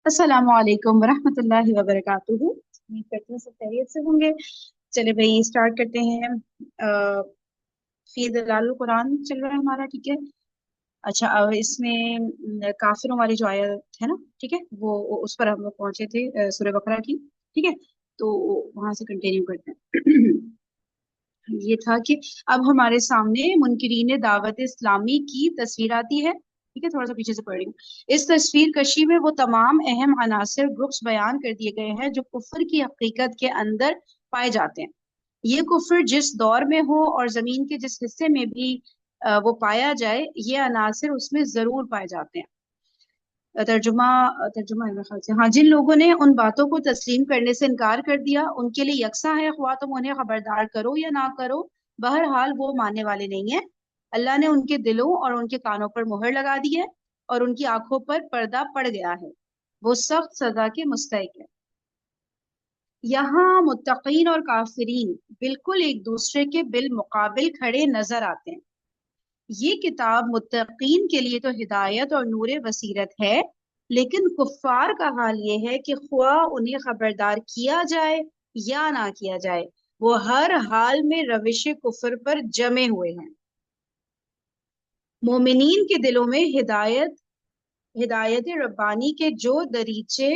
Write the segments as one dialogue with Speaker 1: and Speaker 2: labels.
Speaker 1: अस्सलामु अलैकुम वरहमतुल्लाहि वबरकातुहू। उम्मीद करती हूँ सब खैरियत से होंगे। चले भाई स्टार्ट करते हैं। फी दलाल कुरान चल रहा है हमारा, ठीक है। अच्छा, अब इसमें काफिरों वाली जो आयत है ना, ठीक है, वो उस पर हम लोग पहुंचे थे, सूरह बकरा की। ठीक है, तो वहां से कंटिन्यू करते हैं। ये था कि अब हमारे सामने मुनकिरीन दावत इस्लामी की तस्वीर आती है। ठीक है, थोड़ा सा पीछे से पढ़ रही हूँ। इस तस्वीर कशी में वो तमाम अहम अनासर ग्रुप्स बयान कर दिए गए हैं जो कुफर की हकीकत के अंदर पाए जाते हैं। ये कुफर जिस दौर में हो और जमीन के जिस हिस्से में भी वो पाया जाए, ये अनासर उसमें जरूर पाए जाते हैं। तर्जुमा तर्जुमा है मेरे ख्याल से। हाँ, जिन लोगों ने उन बातों को तस्लीम करने से इनकार कर दिया, उनके लिए यकसा है ख्वाह तुम उन्हें खबरदार करो या ना करो, बहरहाल वो मानने वाले नहीं है। अल्लाह ने उनके दिलों और उनके कानों पर मुहर लगा दी है और उनकी आंखों पर पर्दा पड़ गया है। वो सख्त सजा के मुस्तहिक है। यहाँ मुत्तकीन और काफिरीन बिल्कुल एक दूसरे के बिल मुकाबिल खड़े नजर आते हैं। ये किताब मुत्तकीन के लिए तो हिदायत और नूर बसीरत है, लेकिन कुफ्फार का हाल ये है कि ख्वाह उन्हें खबरदार किया जाए या ना किया जाए, वो हर हाल में रविश कुफर पर जमे हुए हैं। मोमिनीन के दिलों में हिदायत हिदायत रब्बानी के जो दरीचे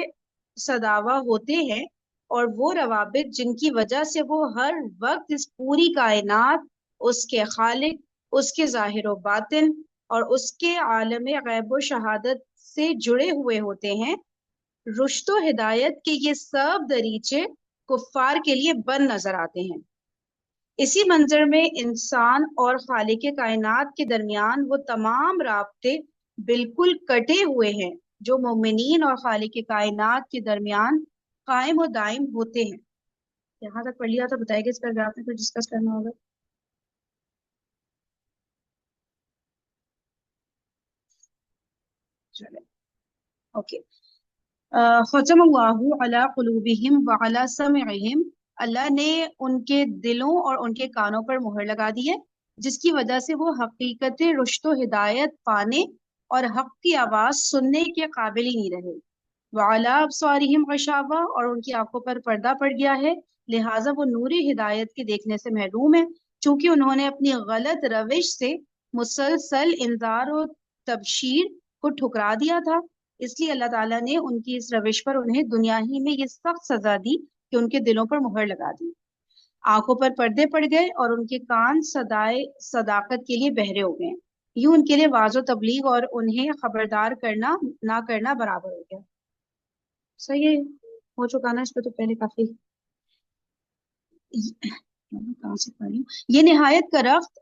Speaker 1: सदावा होते हैं और वो रवाबित जिनकी वजह से वो हर वक्त इस पूरी कायनात, उसके खालिक, उसके जाहिर व बातिन और उसके आलम गैब व शहादत से जुड़े हुए होते हैं, रुश्तो हिदायत के ये सब दरीचे कुफ्फार के लिए बंद नजर आते हैं। इसी मंजर में इंसान और खालिक कायनात के दरमियान वो तमाम राब्ते बिल्कुल कटे हुए हैं जो मोमिनीन और खालिक कायनात के दरमियान कायम और दायम होते हैं। यहाँ तक पढ़ लिया तो बताइए इस पैराग्राफ में कुछ डिस्कस करना होगा। चले, ओके। खतमल्लाहु अला कुलूबिहिम व अला समइहिम। अल्लाह ने उनके दिलों और उनके कानों पर मुहर लगा दी है, जिसकी वजह से वो हकीकत रुश्तो हिदायत पाने और हक की आवाज सुनने के काबिल ही नहीं रहे। वाला अबसारिहिम गशावा, और उनकी आंखों पर पर्दा पड़ गया है, लिहाजा वो नूरी हिदायत के देखने से महरूम है। चूंकि उन्होंने अपनी गलत रविश से मुसलसल इंजार और तबशीर को ठुकरा दिया था, इसलिए अल्लाह ताला ने उनकी इस रविश पर उन्हें दुनिया ही में ये सख्त सजा दी कि उनके दिलों पर मुहर लगा दी। आंखों पर पर्दे पड़ गए और उनके कान सदाए सदाकत के लिए बहरे हो गए। यूं उनके लिए वाजो तबलीग और उन्हें खबरदार करना ना करना बराबर हो गया। सही है, हो चुका ना इस पे तो पहले काफी। कहाँ से पढ़ रही हूँ। ये निहायत करफ्त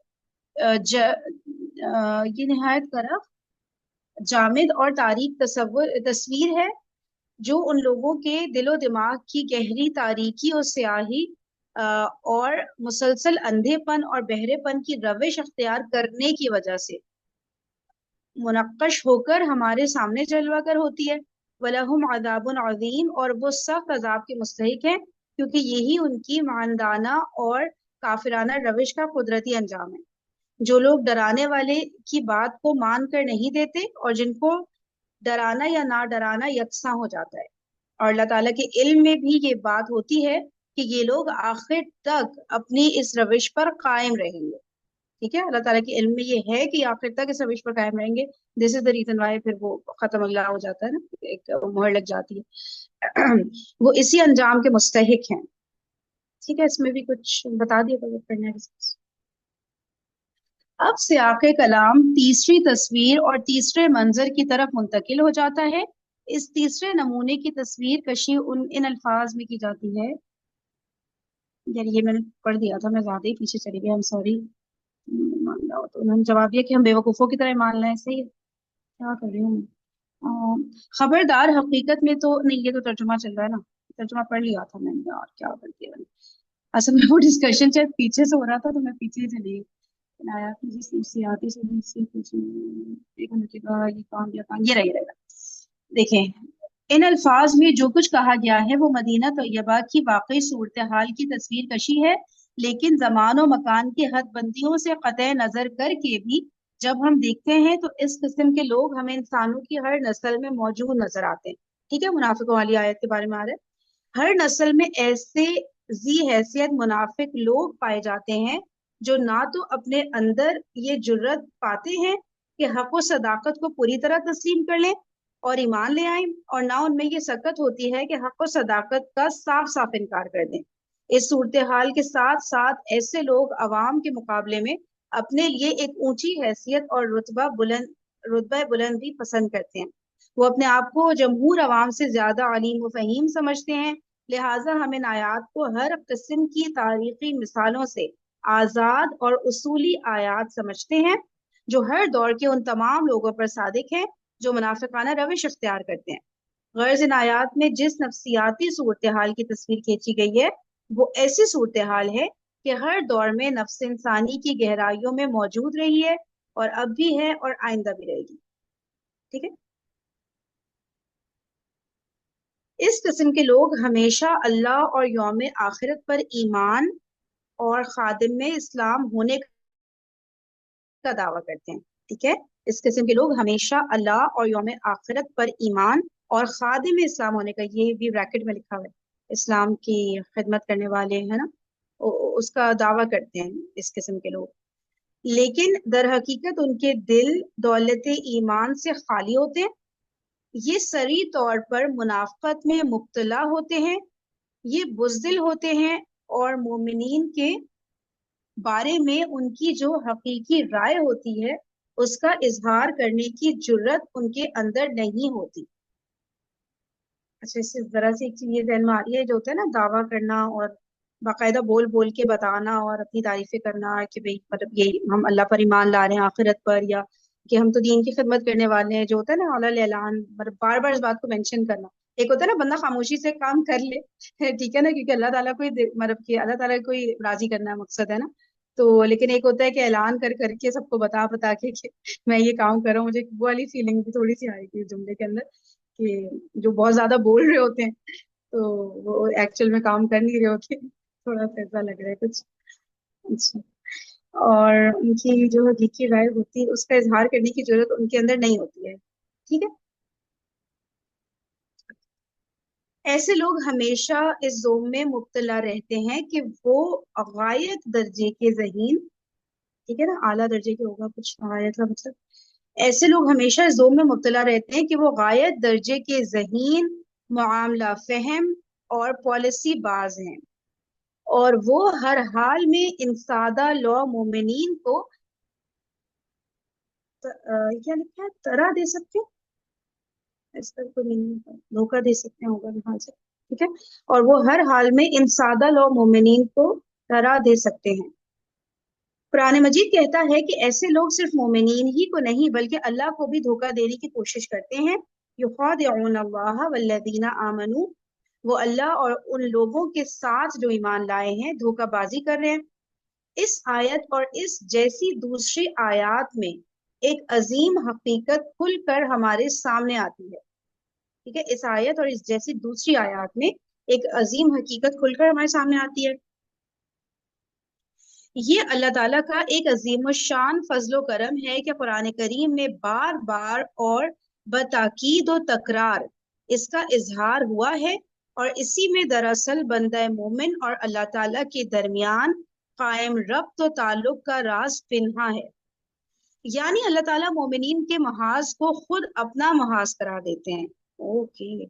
Speaker 1: ये निहायत करफ्त जामिद और तारीक तस्वीर है जो उन लोगों के दिलो दिमाग की गहरी तारीकी और स्याही और मुसलसल अंधेपन और बहरेपन की रविश अख्तियार करने की वजह से मुनक्कश होकर हमारे सामने जलवा कर होती है। वलहुम अज़ाबुन अज़ीम, और वो सख्त अजाब के मुस्तहिक है, क्योंकि यही उनकी मानदाना और काफिराना रविश का कुदरती अंजाम है। जो लोग डराने वाले की बात को मान कर नहीं देते और जिनको डराना या ना डराना यकसा हो जाता है, और अल्लाह ताला के इल्म में भी ये बात होती है कि ये लोग आखिर तक अपनी इस रविश पर कायम रहेंगे। ठीक है, अल्लाह ताला के इल्म में ये है कि आखिर तक इस रविश पर कायम रहेंगे। This is the reason why फिर वो खत्म अगला हो जाता है ना, एक मोहर लग जाती है। वो इसी अंजाम के मुस्तहिक हैं। ठीक है, इसमें भी कुछ बता दिया तो पढ़ना है। अब सियाक कलाम तीसरी तस्वीर और तीसरे मंजर की तरफ मुंतकिल हो जाता है। इस तीसरे नमूने की तस्वीर कशी उन इन अल्फाज में की जाती है। यार ये मैंने पढ़ दिया था, मैं ज्यादा ही पीछे चली गई, हम सॉरी। मान लो तो उन्होंने जवाब दिया कि हम बेवकूफों की तरह मान लें, सही है। क्या कर रही हूँ मैं? खबरदार, हकीकत में तो नहीं, ये तो तर्जुमा चल रहा है ना। तर्जुमा पढ़ लिया था मैंने, और क्या कर दिया मैंने। असल में वो डिस्कशन शायद पीछे से हो रहा था तो मैं पीछे ही चली गई। आया कि जिस मुझसे आती से मुझसे कुछ एक मिनट के बाद ये काम या काम, ये रहेगा। देखें, इन अल्फाज में जो कुछ कहा गया है वो मदीना तैयबा की वाकई सूरत हाल की तस्वीर कशी है, लेकिन जमान और मकान की हद बंदियों से कतई नजर करके भी जब हम देखते हैं तो इस किस्म के लोग हमें इंसानों की हर नस्ल में मौजूद नजर आते हैं। ठीक है, मुनाफिकों वाली आयत के बारे में आ रहा है। हर नस्ल में ऐसे जी हैसियत मुनाफिक लोग पाए जाते हैं जो ना तो अपने अंदर ये जुर्रत पाते हैं कि हक व सदाकत को पूरी तरह तस्लीम कर लें और ईमान ले आए, और ना उनमें ये सकत होती है कि हक व सदाकत का साफ साफ इनकार कर दें। इस सूरत हाल के साथ साथ ऐसे लोग अवाम के मुकाबले में अपने लिए एक ऊंची हैसियत और रुतबा बुलंद भी पसंद करते हैं। वो अपने आप को जमहूर अवाम से ज्यादा अलीम व फहीम समझते हैं। लिहाजा हम इन आयात को हर किस्म की तारीखी मिसालों से आजाद और उसूली आयात समझते हैं, जो हर दौर के उन तमाम लोगों पर सादिक हैं जो मुनाफिकाना रविश अख्तियार करते हैं। गर्ज इन आयात में जिस नफ्सियाती सूरत हाल की तस्वीर खींची गई है वो ऐसी सूरत हाल है कि हर दौर में नफ्स इंसानी की गहराइयों में मौजूद रही है और अब भी है और आइंदा भी रहेगी। ठीक है, इस किस्म के लोग हमेशा अल्लाह और यौम आखिरत पर ईमान और खादिम में इस्लाम होने का दावा करते हैं। ठीक है, इस किस्म के लोग हमेशा अल्लाह और यौम आखिरत पर ईमान और खादिम में इस्लाम होने का, ये भी ब्रैकेट में लिखा हुआ है, इस्लाम की खिदमत करने वाले है ना, उसका दावा करते हैं इस किस्म के लोग। लेकिन दर हकीकत उनके दिल दौलत ईमान से खाली होते हैं। ये सरी तौर पर मुनाफकत में मुब्तला होते हैं, ये बुज़दिल होते हैं और मोमिनीन के बारे में उनकी जो हकीकी राय होती है उसका इजहार करने की जुर्रत उनके अंदर नहीं होती। अच्छा, इससे जरा सी एक चीज ये ध्यान में आ रही है, जो होता है ना दावा करना और बाकायदा बोल बोल के बताना और अपनी तारीफें करना कि भाई मतलब ये हम अल्लाह पर ईमान ला रहे हैं, आखिरत पर, या कि हम तो दीन की खिदमत करने वाले हैं, जो होता है ना अलल ऐलान, मतलब बार बार इस बात को मेंशन करना। एक होता है ना बंदा खामोशी से काम कर ले ठीक है ना, क्योंकि अल्लाह ताला कोई मतलब कि अल्लाह ताला कोई राजी करना है मकसद है ना। तो लेकिन एक होता है कि ऐलान कर करके सबको बता बता के कि मैं ये काम कर रहा हूँ। मुझे वो वाली फीलिंग भी थोड़ी सी आएगी इस जुमले के अंदर, कि जो बहुत ज्यादा बोल रहे होते हैं तो वो एक्चुअल में काम कर नहीं रहे होते। थोड़ा सा ऐसा लग रहा है कुछ। अच्छा, और उनकी जो हकीकी राय होती है उसका इजहार करने की जरूरत उनके अंदर नहीं होती है। ठीक है, ऐसे लोग हमेशा इस जोम में मुब्तला रहते हैं कि वो गायत दर्जे के ज़हीन, ठीक है ना, आला दर्जे के होगा कुछ गायत का मतलब। ऐसे लोग हमेशा इस जोम में मुब्तला रहते हैं कि वो गायत दर्जे के ज़हीन, मामला फहम और पॉलिसी बाज हैं, और वो हर हाल में इन सादा लौ मोमिनीन को क्या लिखा है, तरह दे सकते हैं, इसका कोई मीनिंग धोखा दे सकते हैं होगा यहाँ से। ठीक है, और वो हर हाल में इन सादा लौ मोमिनीन को तरह दे सकते हैं। कुरान मजीद कहता है कि ऐसे लोग सिर्फ मोमिनीन ही को नहीं बल्कि अल्लाह को भी धोखा देने की कोशिश करते हैं। युखादिऊन अल्लाह वल्लज़ीना आमनू, वो अल्लाह और उन लोगों के साथ जो ईमान लाए हैं धोखाबाजी कर रहे हैं। इस आयत और इस जैसी दूसरी आयत में एक अजीम हकीकत खुलकर हमारे सामने आती है। ठीक है, इस आयत और इस जैसी दूसरी आयत में एक अजीम हकीकत खुलकर हमारे सामने आती है। ये अल्लाह ताला का एक अजीम शान फजलो करम है कि कुरान करीम में बार बार और बताकीद व तकरार इसका इजहार हुआ है, और इसी में दरअसल बंदा मोमिन और अल्लाह ताला के दरमियान कायम रब्त व ताल्लुक का राज पिन्हा है। यानी अल्लाह ताला मोमिनीन के महाज को खुद अपना महाज करार देते हैं। ओके,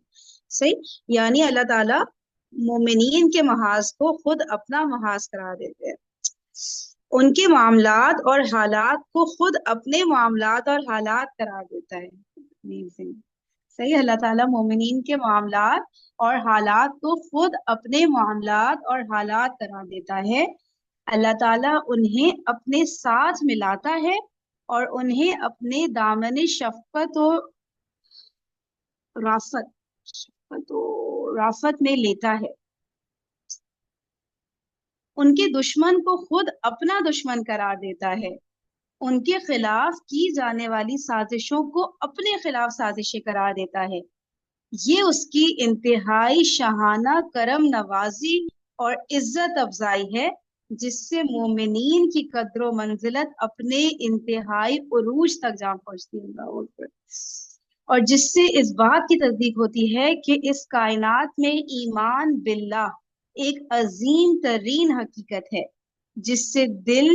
Speaker 1: सही, यानी अल्लाह ताला मोमिनीन के महाज को खुद अपना महाज करार देते हैं, उनके मामलात और हालात को खुद अपने मामलात और हालात करार देता है। Amazing. सही, अल्लाह ताला मोमिनीन के मामलात और हालात को खुद अपने मामलात और हालात करार देता है। अल्लाह ताला उन्हें अपने साथ मिलाता है और उन्हें अपने दामन शफकत और राफत राफत में लेता है। उनके दुश्मन को खुद अपना दुश्मन करार देता है, उनके खिलाफ की जाने वाली साजिशों को अपने खिलाफ साजिशें करार देता है। ये उसकी इंतहाई शाहाना करम नवाजी और इज्जत अफजाई है, जिससे मोमिनीन की कद्र मंजिलत अपने इंतहाई उरूज तक जा पहुंचती है। اور جس سے اس بات کی تصدیق ہوتی ہے کہ اس کائنات میں ایمان باللہ ایک عظیم ترین حقیقت ہے، جس سے دل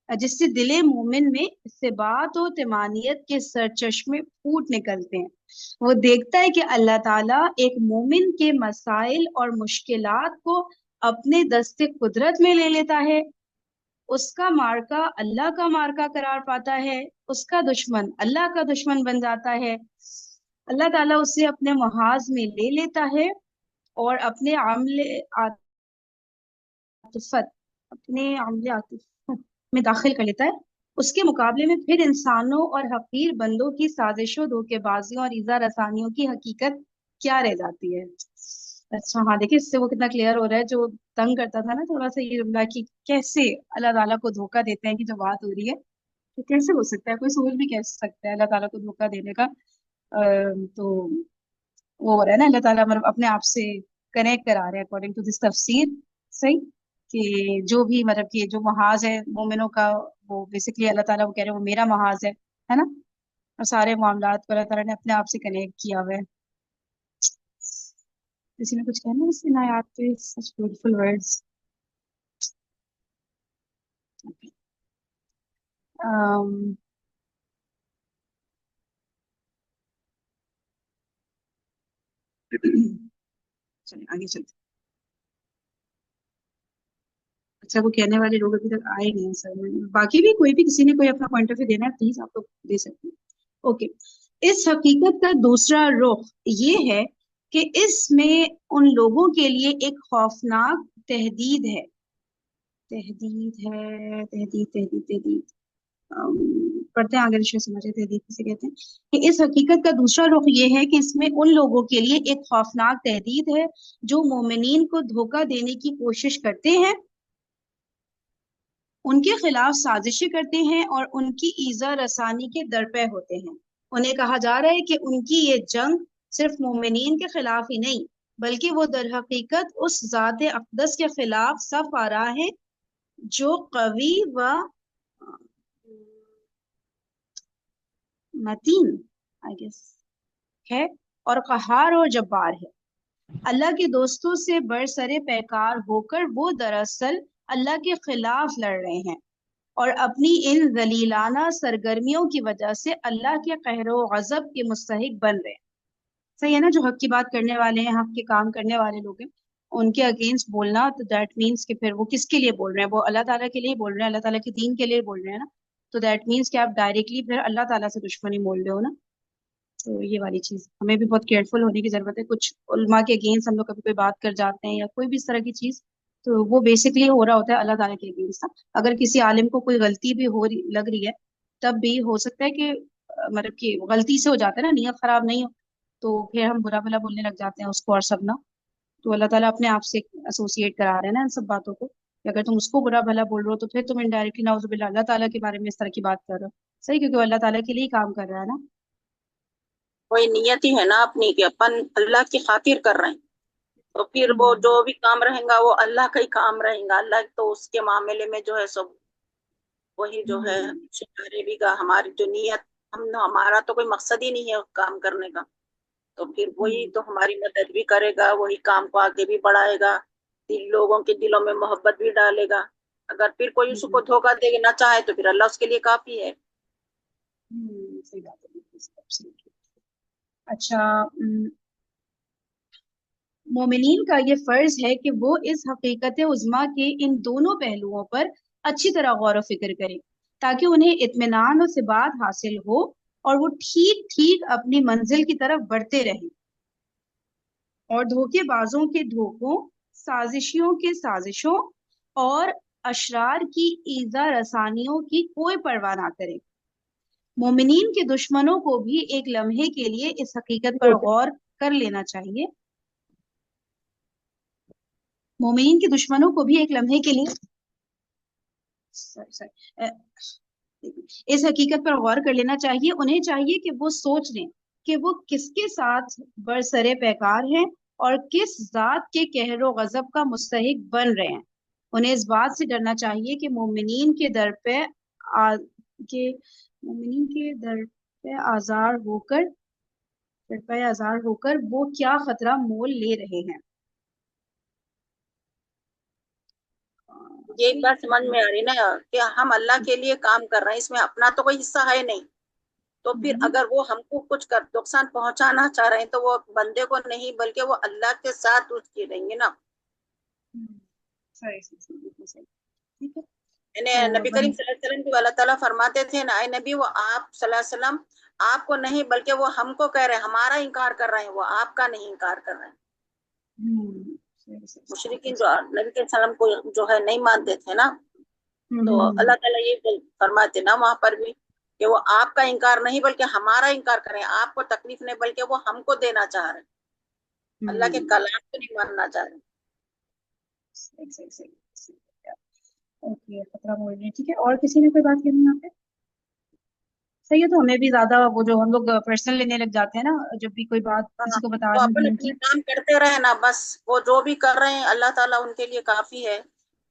Speaker 1: جس سے دل مومن میں ثبات و طمانینت کے سرچشمے پھوٹ نکلتے ہیں۔ وہ دیکھتا ہے کہ اللہ تعالیٰ ایک مومن کے مسائل اور مشکلات کو اپنے دست قدرت میں لے لیتا ہے، اس کا مارکا اللہ کا مارکا قرار پاتا ہے، اس کا دشمن اللہ کا دشمن بن جاتا ہے، اللہ تعالیٰ اسے اپنے محاذ میں لے لیتا ہے اور اپنے عمل عاطفت میں داخل کر لیتا ہے۔ اس کے مقابلے میں پھر انسانوں اور حقیر بندوں کی سازشوں، دھوکے بازیوں اور ایذا رسانیوں کی حقیقت کیا رہ جاتی ہے۔ اچھا ہاں دیکھیں اس سے وہ کتنا کلیئر ہو رہا ہے، جو تنگ کرتا تھا نا تھوڑا سا یہ جملہ کہ کیسے اللہ تعالیٰ کو دھوکہ دیتے ہیں، کہ جو بات ہو رہی ہے کہ کیسے ہو سکتا ہے، کوئی سوچ بھی کیسے سکتا ہے اللہ تعالیٰ کو دھوکہ دینے کا۔ تو وہ ہو رہا ہے نا اللہ تعالیٰ مطلب اپنے آپ سے کنیکٹ کرا رہے ہیں اکارڈنگ ٹو دس تفسیر، صحیح، کہ جو بھی مطلب کہ جو محاذ ہے مومنوں کا، وہ بیسکلی اللہ تعالیٰ وہ کہہ رہے ہیں وہ میرا محاذ ہے نا، اور سارے معاملات کو اللہ تعالیٰ نے اپنے آپ سے کنیکٹ کیا ہوا ہے۔ کسی نے کچھ کہنا ہے اس ان آیات پہ؟ Such beautiful words. چلیں آگے چلتے۔ اچھا وہ کہنے والے لوگ ابھی تک آئے نہیں ہیں سر، باقی بھی کوئی بھی کسی نے کوئی اپنا پوائنٹ آف ویو دینا ہے پلیز آپ لوگ دے سکتے ہیں۔ اوکے، اس حقیقت کا دوسرا رخ یہ ہے کہ اس میں ان لوگوں کے لیے ایک خوفناک تہدید ہے، تہدید پڑھتے ہیں آگے رشوہ سمجھے تہدید کسے کہتے ہیں، کہ اس حقیقت کا دوسرا رخ یہ ہے کہ اس میں ان لوگوں کے لیے ایک خوفناک تہدید ہے جو مومنین کو دھوکہ دینے کی کوشش کرتے ہیں، ان کے خلاف سازشیں کرتے ہیں اور ان کی ایذا رسانی کے درپے ہوتے ہیں۔ انہیں کہا جا رہا ہے کہ ان کی یہ جنگ صرف مومنین کے خلاف ہی نہیں بلکہ وہ در حقیقت اس ذات اقدس کے خلاف صف آ رہا ہے جو قوی و متین ہے اور قہار اور جبار ہے۔ اللہ کے دوستوں سے برسر پیکار ہو کر وہ دراصل اللہ کے خلاف لڑ رہے ہیں اور اپنی ان ذلیلانہ سرگرمیوں کی وجہ سے اللہ کے قہر و غضب کے مستحق بن رہے ہیں۔ صحیح ہے نا، جو حق کی بات کرنے والے ہیں، حق کے کام کرنے والے لوگ ہیں، ان کے اگینسٹ بولنا تو دیٹ مینس کہ پھر وہ کس کے لیے بول رہے ہیں؟ وہ اللہ تعالیٰ کے لیے بول رہے ہیں، اللہ تعالیٰ کے دین کے لیے بول رہے ہیں نا، تو دیٹ مینس کہ آپ ڈائریکٹلی پھر اللہ تعالیٰ سے دشمنی بول رہے ہو نا۔ تو یہ والی چیز ہمیں بھی بہت کیئرفل ہونے کی ضرورت ہے۔ کچھ علماء کے اگینسٹ ہم لوگ کبھی کوئی بات کر جاتے ہیں یا کوئی بھی اس طرح کی چیز، تو وہ بیسکلی ہو رہا ہوتا ہے اللہ تعالیٰ کے اگینسٹ۔ اگر کسی عالم کو کوئی غلطی بھی لگ رہی ہے تب بھی ہو سکتا ہے کہ مطلب کہ غلطی سے ہو جاتا ہے نا، نیت خراب نہیں ہو تو پھر ہم برا بھلا بولنے لگ جاتے ہیں اس کو اور سب نا۔ تو اللہ تعالیٰ اپنے آپ سے ایسوسیٹ کرا رہے ہیں نا ان سب باتوں کو، کہ اگر تم اس کو برا بھلا بول رہے ہو تو پھر تم انڈائریکٹلی نعوذ باللہ اللہ تعالیٰ کے بارے میں اس طرح کی بات کر رہے ہو، صحیح، کیونکہ وہ اللہ تعالیٰ کے لیے ہی کام کر رہا ہے نا۔
Speaker 2: کوئی نیت ہی ہے نا اپنی کہ اپن اللہ کی خاطر کر رہے ہیں، تو پھر وہ جو بھی کام رہے گا وہ اللہ کا ہی کام رہے گا۔ اللہ تو اس کے معاملے میں جو ہے سب وہی جو ہے شکارے بھی گا، ہماری جو نیت ہمارا تو کوئی مقصد ہی نہیں ہے کام کرنے کا، تو پھر وہی تو ہماری مدد بھی کرے گا، وہی کام کو آگے بھی بڑھائے گا، لوگوں کے دلوں میں محبت بھی ڈالے گا۔ اگر پھر کوئی اس کو دھوکہ دینا چاہے تو پھر اللہ اس کے لیے کافی ہے۔
Speaker 1: صحیح بات ہے۔ اچھا، مومنین کا یہ فرض ہے کہ وہ اس حقیقت عظمیٰ کے ان دونوں پہلوؤں پر اچھی طرح غور و فکر کریں تاکہ انہیں اطمینان و ثبات حاصل ہو اور وہ ٹھیک ٹھیک اپنی منزل کی طرف بڑھتے رہیں اور دھوکے بازوں کے دھوکوں، سازشیوں کے سازشوں اور اشرار کی ایذا رسانیوں کی کوئی پرواہ نہ کریں۔ مومنین کے دشمنوں کو بھی ایک لمحے کے لیے اس حقیقت پر غور کر لینا چاہیے، مومنین کے دشمنوں کو بھی ایک لمحے کے لیے اس حقیقت پر غور کر لینا چاہیے۔ انہیں چاہیے کہ وہ سوچ لیں کہ وہ کس کے ساتھ برسر پیکار ہیں اور کس ذات کے قہر و غضب کا مستحق بن رہے ہیں۔ انہیں اس بات سے ڈرنا چاہیے کہ مومنین کے در پہ آزار ہو کر फिरका आज़ार होकर वो क्या खतरा मोल ले रहे हैं।
Speaker 2: ये एक बात समझ
Speaker 1: सही।
Speaker 2: में आ रही ना कि हम अल्लाह के लिए काम कर रहे हैं, इसमें अपना तो कोई हिस्सा है नहीं। तो फिर
Speaker 1: हम्म,
Speaker 2: अगर वो हमको कुछ कर नुकसान पहुंचाना चाह रहे हैं तो वो बंदे को नहीं बल्कि वो अल्लाह के साथ उसकी रहेंगे ना।
Speaker 1: सही सही सही, बिल्कुल सही। ठीक है।
Speaker 2: यानी
Speaker 1: तो
Speaker 2: नबी करीम सल्लल्लाहु अलैहि वसल्लम को अल्लाह ताला फरमाते थे ना, आए नबी वो आप सल्लल्लाहु अलैहि वसल्लम आपको नहीं बल्कि वो हमको कह रहे हैं, हमारा इनकार कर रहे हैं, वो आपका नहीं इनकार कर रहे हैं।
Speaker 1: सही सही सही, बिल्कुल
Speaker 2: मुशरिकीन जो
Speaker 1: सही।
Speaker 2: नबी के सल्लम को जो है नहीं मानते थे ना, तो
Speaker 1: हम्म।
Speaker 2: अल्लाह ताला ये फरमाते ना वहां पर भी कि वो आपका इनकार नहीं बल्कि हमारा इनकार करें, आपको तकलीफ नहीं बल्कि वो हमको देना चाह रहे हैं, अल्लाह के
Speaker 1: हम्म,
Speaker 2: कलाम को नहीं मानना चाह रहे।
Speaker 1: सही सही सही सही। ओके, खतरा मोल रही है, ठीक है। और किसी ने कोई बात करनी है यहाँ पे? सही है। तो हमें भी ज्यादा वो जो हम लोग पर्सनल लेने लग जाते हैं ना, जब भी कोई बात
Speaker 2: हाँ,
Speaker 1: किसी को बता
Speaker 2: तो
Speaker 1: रहे
Speaker 2: अपन
Speaker 1: हैं
Speaker 2: अपने
Speaker 1: कि
Speaker 2: काम करते रहे ना, बस वो जो भी कर रहे हैं अल्लाह ताला उनके लिए काफी है।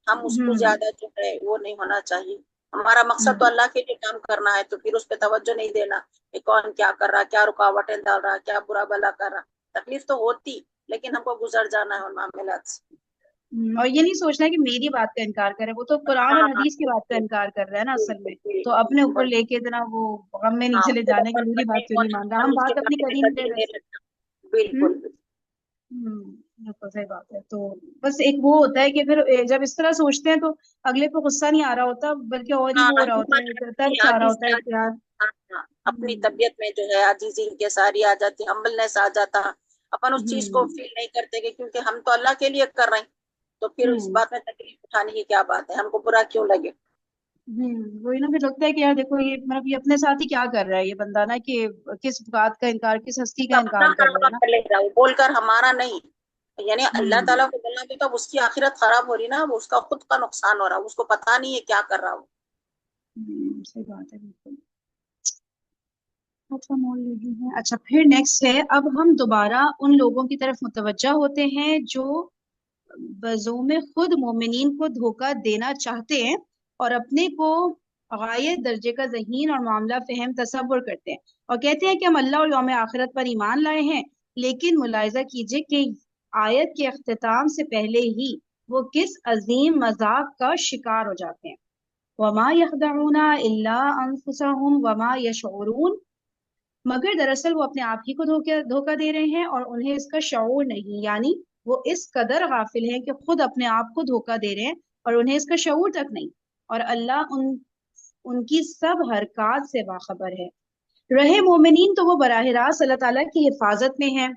Speaker 2: हम उसको
Speaker 1: हम्म
Speaker 2: ज्यादा जो है वो नहीं होना चाहिए। हमारा मकसद तो
Speaker 1: हम्म
Speaker 2: अल्लाह के लिए काम करना है, तो फिर उस पर तवज्जो नहीं देना कि कौन क्या कर रहा, क्या रुकावटें डाल रहा, क्या बुरा भला कर रहा। तकलीफ तो होती, लेकिन हमको गुजर जाना है उन मामलात से।
Speaker 1: और ये नहीं सोचना है कि मेरी बात का इनकार करे, वो तो कुरान और
Speaker 2: हाँ
Speaker 1: हदीस की बात का
Speaker 2: बिल्कुल
Speaker 1: इनकार कर रहा है ना असल में।
Speaker 2: बिल्कुल
Speaker 1: तो अपने
Speaker 2: बिल्कुल
Speaker 1: ऊपर
Speaker 2: वही।
Speaker 1: लेके इतना वो गम में नहीं
Speaker 2: हाँ,
Speaker 1: चले
Speaker 2: फिर
Speaker 1: जाना कि
Speaker 2: अपन
Speaker 1: मेरी
Speaker 2: पर
Speaker 1: बात
Speaker 2: नहीं
Speaker 1: क्यों नहीं
Speaker 2: होना,
Speaker 1: मान रहा, हम
Speaker 2: अपन उसके
Speaker 1: बात अपनी
Speaker 2: बारे में
Speaker 1: करी नहीं
Speaker 2: कभी
Speaker 1: रहे
Speaker 2: नहीं
Speaker 1: बस।
Speaker 2: लगना।
Speaker 1: हम्म
Speaker 2: बिल्कुल
Speaker 1: बिल्कुल सही बात है। तो बस एक वो होता है कि फिर जब इस तरह सोचते हैं तो अगले पे गुस्सा नहीं आ रहा होता, बल्कि और ही वो हो
Speaker 2: हाँ,
Speaker 1: रहा होता
Speaker 2: ईमान
Speaker 1: है,
Speaker 2: आती है,
Speaker 1: तर्स आ रहा होता है
Speaker 2: आजीज़ी
Speaker 1: कि यार।
Speaker 2: हाँ, हाँ, अपनी
Speaker 1: हम्म
Speaker 2: तबीयत में जो है आजीज़ी इंकिसारी आ जाती, हम्बलनेस आ जाता। अपन उस चीज को
Speaker 1: हम्म
Speaker 2: फील नहीं करते कि क्योंकि हम तो अल्लाह के लिए कर रहे हैं, तो फिर इस
Speaker 1: हम्म
Speaker 2: बात में तकलीफ उठाने की क्या बात है, हमको बुरा क्यों लगे।
Speaker 1: वही ना, फिर लगता है कि यार देखो ये मतलब ये अपने साथ ही क्या कर रहा है ये बंदा ना, कि किस बात का इनकार, किस हस्ती का
Speaker 2: तो अपना
Speaker 1: इनकार कर रहा है
Speaker 2: खराब
Speaker 1: ना।
Speaker 2: कर ले रहा है, बोलकर हमारा नहीं। यानी अल्लाह
Speaker 1: हम्म
Speaker 2: ताला को बोलना भी तो अब उसकी आखिरत खराब हो रही ना, वो उसका खुद का नुकसान हो रहा है, उसको पता नहीं है क्या कर रहा हो।
Speaker 1: सही बात है, बिल्कुल। अच्छा मोल नहीं है। अच्छा, फिर नेक्स्ट है, अब हम दोबारा उन लोगों की तरफ मुतवज्जा होते हैं जो बज़ोम खुद मोमिनीन को धोखा देना चाहते हैं और अपने को गायत दर्जे का ज़हीन और मामला फहम तसव्वुर करते हैं और कहते हैं कि हम अल्लाह और यौम आखिरत पर ईमान लाए हैं। लेकिन मुलाहिजा कीजिए कि आयत के अख्तिताम से पहले ही वो किस अजीम मजाक का शिकार हो जाते हैं। वमा यखदऊना इल्ला अनफुसहुम वमा यशऊरून, मगर दरअसल वो अपने आप ही को धोखा धोखा दे रहे हैं और उन्हें इसका शऊर नहीं, यानी वो इस कदर गाफिल हैं कि खुद अपने आप को धोखा दे रहे हैं और उन्हें इसका शऊर तक नहीं। और अल्लाह उनकी सब हरकत से बाखबर है। रहे मोमिनीन तो वो बराह रास्त अल्लाह ताला की हिफाजत में है।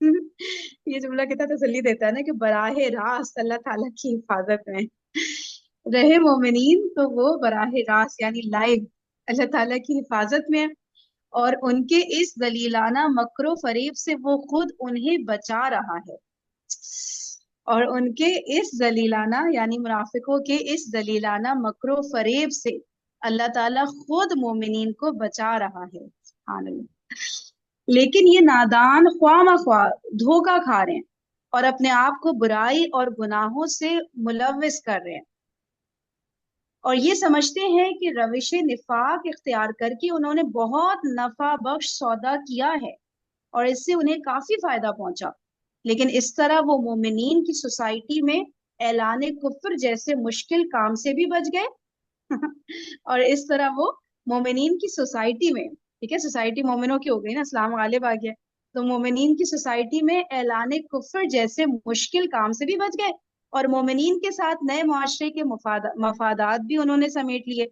Speaker 1: ये जुमला कितना तसल्ली देता है ना, कि बराह रास्त अल्लाह ताला की हिफाजत में। रहे मोमिनीन तो वो बराह रास्त यानी लाइव अल्लाह ताला की हिफाजत में है। और उनके इस दलीलाना मकरो फरेब से वो खुद उन्हें बचा रहा है। और उनके इस दलीलाना यानी मुनाफिकों के इस दलीलाना मकरो फरेब से अल्लाह ताला खुद मोमिनीन को बचा रहा है। सुभान अल्लाह। लेकिन ये नादान ख्वाम ख्वा धोखा खा रहे हैं और अपने आप को बुराई और गुनाहों से मुलविस कर रहे हैं और ये समझते हैं कि रविश निफाक इख्तियार करके उन्होंने बहुत नफा बख्श सौदा किया है और इससे उन्हें काफी फायदा पहुंचा। लेकिन इस तरह वो मोमिनीन की सोसाइटी में ऐलान कुफ्र जैसे मुश्किल काम से भी बच गए। और इस तरह वो मोमिनीन की सोसाइटी में, ठीक है, सोसाइटी मोमिनों की हो गई ना, इस्लाम गालिब आ गया, तो मोमिनीन की सोसाइटी में ऐलान कुफ्र जैसे मुश्किल काम से भी बच गए और मोमिनीन के साथ नए मुआशरे के मफादात भी उन्होंने समेट लिए।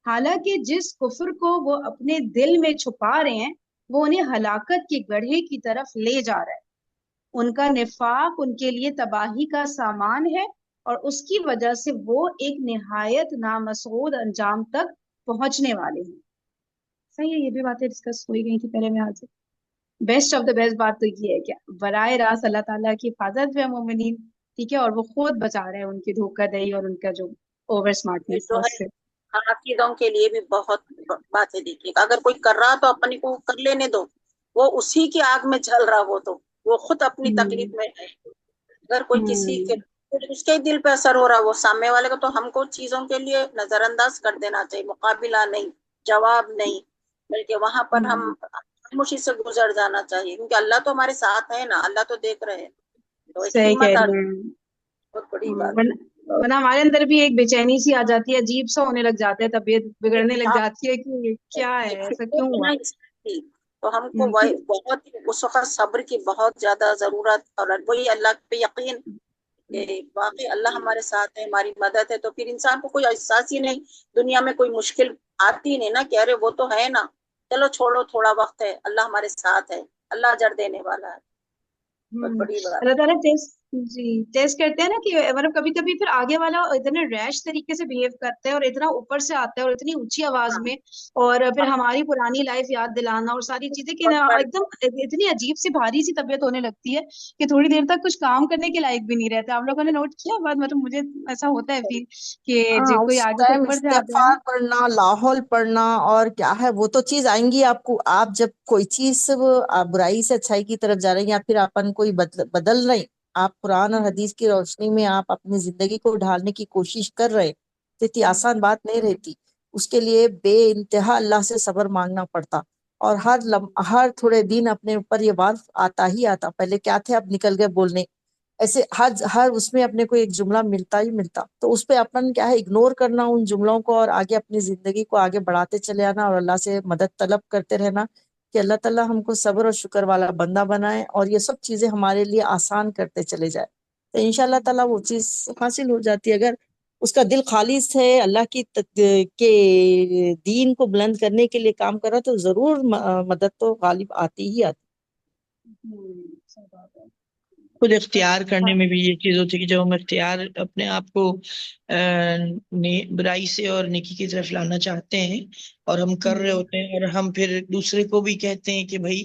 Speaker 1: हालांकि जिस कुफ्र को वो अपने दिल में छुपा रहे हैं वो उन्हें हलाकत के गड्ढे की तरफ ले जा रहा है। उनका निफाक उनके लिए तबाही का सामान है और उसकी वजह से वो एक निहायत नामसऊद अंजाम तक पहुंचने वाले हैं। सही है, ये भी बातें डिस्कस हुई गई थी पहले में आज। बेस्ट ऑफ द बेस्ट बात तो ये है क्या, बराए रास्त अल्लाह ताला की हिफाजत में है मोमिनीन, ठीक है, और वो खुद बचा रहे हैं उनकी धोखाधड़ी और उनका जो ओवर
Speaker 2: ये
Speaker 1: स्मार्टनेस
Speaker 2: जो
Speaker 1: था
Speaker 2: है
Speaker 1: उससे।
Speaker 2: हाफिजों के लिए भी बहुत बात है। देखिए अगर कोई कर रहा तो अपने को कर लेने दो, वो उसी की आग में जल रहा, हो तो वो खुद अपनी तकलीफ
Speaker 1: हम्म
Speaker 2: में है। अगर कोई किसी के
Speaker 1: हम्म
Speaker 2: तो उसके ही दिल पे असर हो रहा है, वो सामने वाले को, तो हमको चीजों के लिए नजरअंदाज कर देना चाहिए, मुकाबिला नहीं, जवाब नहीं, बल्कि वहां पर हम
Speaker 1: हम्म
Speaker 2: खामोशी से गुजर जाना चाहिए, क्योंकि अल्लाह तो हमारे साथ है ना, अल्लाह तो देख रहे हैं। तो एक
Speaker 1: सही कह
Speaker 2: हिम्मत आ,
Speaker 1: रही हैं।
Speaker 2: बहुत बड़ी बात।
Speaker 1: वरना हमारे अंदर भी एक बेचैनी सी आ जाती है, अजीब सा होने लग जाता है, तबीयत बिगड़ने लग
Speaker 2: हाँ,
Speaker 1: जाती है कि क्या है, ऐसा
Speaker 2: हमको
Speaker 1: क्यों
Speaker 2: तो
Speaker 1: हुआ।
Speaker 2: ना इसकी, तो हमको
Speaker 1: हम्म,
Speaker 2: वही बहुत उस वक्त सब्र की बहुत ज्यादा जरूरत, और वही अल्लाह पे यकीन कि वाकई अल्लाह हमारे साथ है, हमारी मदद है। तो फिर इंसान को कोई एहसास ही नहीं, दुनिया में कोई मुश्किल आती नहीं ना कि अरे वो तो है ना, चलो छोड़ो, थोड़ा वक्त है, अल्लाह हमारे साथ है, अल्लाह अजर देने वाला है। बहुत बड़ी बात।
Speaker 1: अल्लाह ताला टेस्ट, जी, टेस्ट करते हैं ना कि मतलब कभी कभी फिर आगे वाला इतने रैश तरीके से बिहेव करता है और इतना ऊपर से आता है और इतनी ऊंची आवाज
Speaker 2: हाँ,
Speaker 1: में, और फिर
Speaker 2: हाँ,
Speaker 1: हमारी पुरानी लाइफ याद दिलाना और सारी चीजें कि
Speaker 2: बहुत
Speaker 1: ना
Speaker 2: बड़ी।
Speaker 1: एकदम इतनी अजीब सी भारी सी तबीयत होने लगती है कि थोड़ी देर तक कुछ काम करने के लायक भी नहीं रहता। आप लोगों ने नोट किया बात, मतलब मुझे ऐसा होता है फिर कि
Speaker 3: हाँ,
Speaker 1: जो कोई
Speaker 3: उस
Speaker 1: आगे से
Speaker 3: टाइम
Speaker 1: ऊपर से आता है
Speaker 3: इस्तिग़फ़ार
Speaker 1: ना।
Speaker 3: पढ़ना, लाहौल पढ़ना, और क्या है वो तो चीज आएंगी आपको। आप जब कोई चीज आप बुराई से अच्छाई की तरफ जा रहे हैं, या फिर अपन कोई बदल रहे हैं, आप कुरान और हदीस की रोशनी में आप अपनी जिंदगी को ढालने की कोशिश कर रहे हैं, तो इतनी आसान बात नहीं रहती। उसके लिए बे इंतहा अल्लाह से सब्र मांगना पड़ता। और हर थोड़े दिन अपने ऊपर ये बात आता ही आता, पहले क्या थे अब निकल गए बोलने, ऐसे हर हर उसमें अपने को एक जुमला मिलता ही मिलता। तो उस पे अपन क्या है, इग्नोर करना उन जुमलों को, और आगे अपनी जिंदगी को आगे बढ़ाते चले आना, और अल्लाह से मदद तलब करते रहना कि अल्लाह ताला हमको सब्र और शुक्र वाला बंदा बनाए, और ये सब चीजें हमारे लिए आसान करते चले जाए। तो इंशाल्लाह ताला वो चीज हासिल हो जाती है। अगर उसका दिल खालिस है, अल्लाह के दीन को बुलंद करने के लिए काम कर रहा, तो जरूर मदद तो गालिब आती ही आती।
Speaker 1: सही बात है।
Speaker 4: खुद इख्तियार करने
Speaker 1: हाँ,
Speaker 4: में भी ये चीज होती है कि जब हम इख्तियार अपने आप को बुराई से और नेकी की तरफ लाना चाहते हैं और हम कर रहे होते हैं, और हम फिर दूसरे को भी कहते हैं कि भाई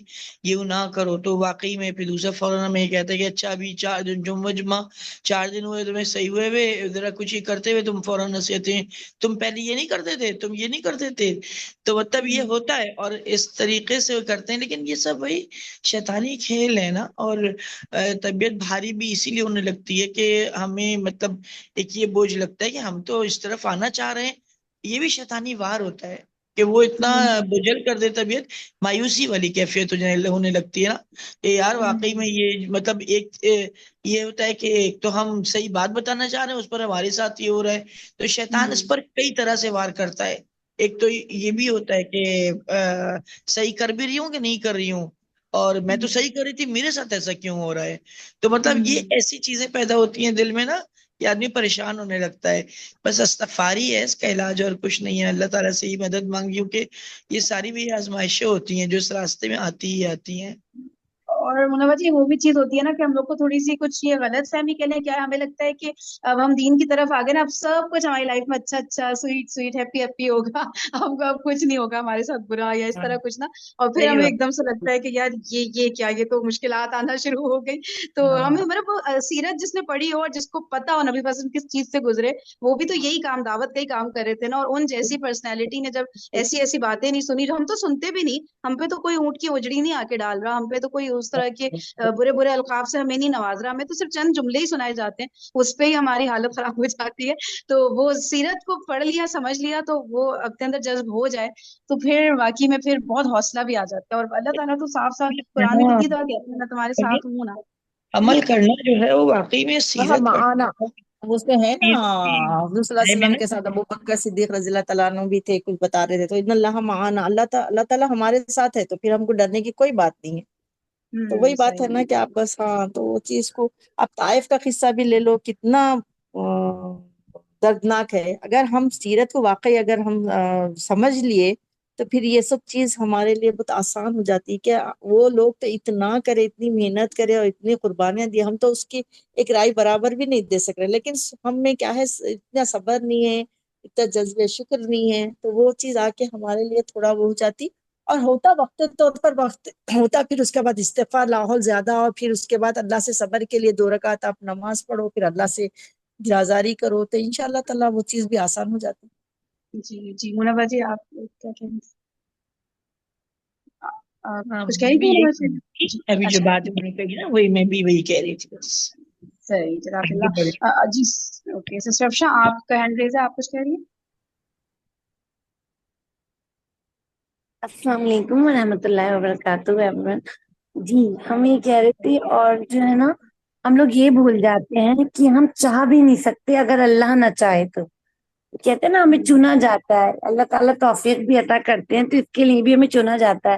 Speaker 4: ये ना करो, तो वाकई में फिर दूसरा फौरन हमें ये कहता है कि अच्छा अभी 4 दिन जुम्मा जुम्मा 4 दिन हुए तुम्हें सही हुए हुए, जरा कुछ ही करते हुए तुम फौरन नसीहतें, तुम पहले ये नहीं करते थे, तुम ये नहीं करते थे। तो मतलब ये होता है, और इस तरीके से वो करते हैं। लेकिन ये सब वही शैतानी खेल है ना। और तबीयत भारी भी इसीलिए होने लगती है कि हमें मतलब एक ये बोझ लगता है कि हम तो इस तरफ आना चाह रहे हैं। ये भी शैतानी वार होता है कि वो इतना बोझल कर दे तबीयत, मायूसी वाली कैफियत होने लगती है ना कि यार वाकई में ये मतलब ये होता है कि एक तो हम सही बात बताना चाह रहे हैं, उस पर हमारे साथ ये हो रहा है। तो शैतान इस पर कई तरह से वार करता है। एक तो ये भी होता है कि सही कर भी रही हूँ कि नहीं कर रही हूँ, और मैं तो सही कर रही थी, मेरे साथ ऐसा क्यों हो रहा है। तो मतलब ये ऐसी चीजें पैदा होती हैं दिल में ना कि आदमी परेशान होने लगता है। बस इस्तगफारी है इसका इलाज, और कुछ नहीं है। अल्लाह ताला से ही मदद मांगियो कि ये सारी भी आजमाइशें होती हैं जो इस रास्ते में आती ही आती हैं।
Speaker 1: और मुनव्वर जी वो भी चीज होती है ना कि हम लोग को थोड़ी सी कुछ ये गलत फहमी के लिए क्या है, हमें लगता है कि अब हम दीन की तरफ आ गए ना, अब सब कुछ हमारी लाइफ में अच्छा अच्छा स्वीट स्वीट हैप्पी हैप्पी होगा। अब कुछ नहीं होगा हमारे साथ बुरा या इस
Speaker 4: हाँ,
Speaker 1: तरह कुछ ना। और फिर
Speaker 4: सही
Speaker 1: हमें
Speaker 4: बात।
Speaker 1: एकदम से लगता है कि यार ये क्या, ये तो मुश्किलात आना शुरू हो गई। तो हमें
Speaker 4: हाँ,
Speaker 1: मतलब सीरत जिसने पढ़ी हो और जिसको पता हो नबी वसल्लम किस चीज से गुजरे, वो भी तो यही काम, दावत का ही काम कर रहे थे ना। और उन जैसी पर्सनैलिटी ने जब ऐसी ऐसी बातें नहीं सुनी, जो हम तो सुनते भी नहीं, हम पे तो कोई ऊंट की उजड़ी नहीं आके डाल रहा, हम पे तो कोई उस तरह के बुरे बुरे अलकाब से हमें नहीं नवाज रहा, हमें तो सिर्फ चंद जुमले ही सुनाए जाते हैं, उस पे ही हमारी हालत खराब हो जाती है। तो वो सीरत को पढ़ लिया समझ लिया तो वो अपने अंदर जज्ब हो जाए, तो फिर वाकई में फिर बहुत हौसला भी आ जाता है। और अल्लाह ताला तो साफ साफ कुरान में खुद
Speaker 4: हाँ,
Speaker 1: ही तो कहते हैं मैं तुम्हारे
Speaker 4: और ये
Speaker 1: साथ हूँ ना।
Speaker 4: अमल करना जो है वो वाकई में
Speaker 3: हम
Speaker 4: सीरत
Speaker 3: आना,
Speaker 4: पढ़ना
Speaker 3: उसमें है ना,
Speaker 4: सीरत की
Speaker 3: हुजूर सल्लल्लाहु अलैहि
Speaker 4: है में
Speaker 3: वसल्लम
Speaker 4: ना।
Speaker 3: के साथ अबू बकर सिद्दीक रजी अल्लाह तआला अन्हु भी थे, कुछ बता रहे थे, तो इन्ना अल्लाह माना, अल्लाह ताला हमारे साथ है, तो फिर हमको डरने की कोई बात नहीं है। तो वही बात है
Speaker 1: सही।
Speaker 3: ना कि आप बस, हाँ, तो वो चीज को, आप ताइफ का किस्सा भी ले लो, कितना दर्दनाक है। अगर हम सीरत को वाकई अगर हम समझ लिए, तो फिर ये सब चीज हमारे लिए बहुत आसान हो जाती है। क्या वो लोग तो इतना करे, इतनी मेहनत करे और इतनी कुर्बानियां दी, हम तो उसकी एक राय बराबर भी नहीं दे सक रहे। लेकिन हम में क्या है, इतना सब्र नहीं है, इतना जज्बे शुक्र नहीं है, तो वो चीज आके हमारे लिए थोड़ा वो हो जाती। और होता वक्त तौर पर वक्त होता, फिर उसके बाद इस्तिग़फ़ार लाहौल ज्यादा, और फिर उसके बाद अल्लाह से सब्र के लिए 2 रकात आप नमाज पढ़ो, फिर अल्लाह से गिराजारी करो, तो इंशाल्लाह ताला वो चीज भी आसान हो जाती
Speaker 1: जी जी मुनव्वर जी, आप क्या कह रही
Speaker 4: हाँ,
Speaker 1: कुछ कह रही
Speaker 4: भी
Speaker 1: थी
Speaker 4: यही
Speaker 1: मुनव्वर
Speaker 4: कह
Speaker 1: जी?
Speaker 4: रही थी।
Speaker 1: जी
Speaker 4: अभी जो
Speaker 1: अच्छा।
Speaker 4: बात मैंने कही ना, वही मैं भी वही कह रही थी बस।
Speaker 1: सही,
Speaker 4: आगे
Speaker 1: जज़ाकल्लाह।
Speaker 4: बढ़े।
Speaker 1: जी। ओके सिस्टर अफशा, आपका हैंड रेज है, आप कुछ कह रही हैं?
Speaker 5: السلام علیکم ورحمۃ اللہ وبرکاتہ everyone۔ جی ہم یہ کہہ رہے تھے، اور جو ہے نا ہم لوگ یہ بھول جاتے ہیں کہ ہم چاہ بھی نہیں سکتے اگر اللہ نہ چاہے تو۔ کہتے ہیں نا ہمیں چنا جاتا ہے، اللہ تعالیٰ توفیق بھی عطا کرتے ہیں تو اس کے لیے بھی ہمیں چنا جاتا ہے،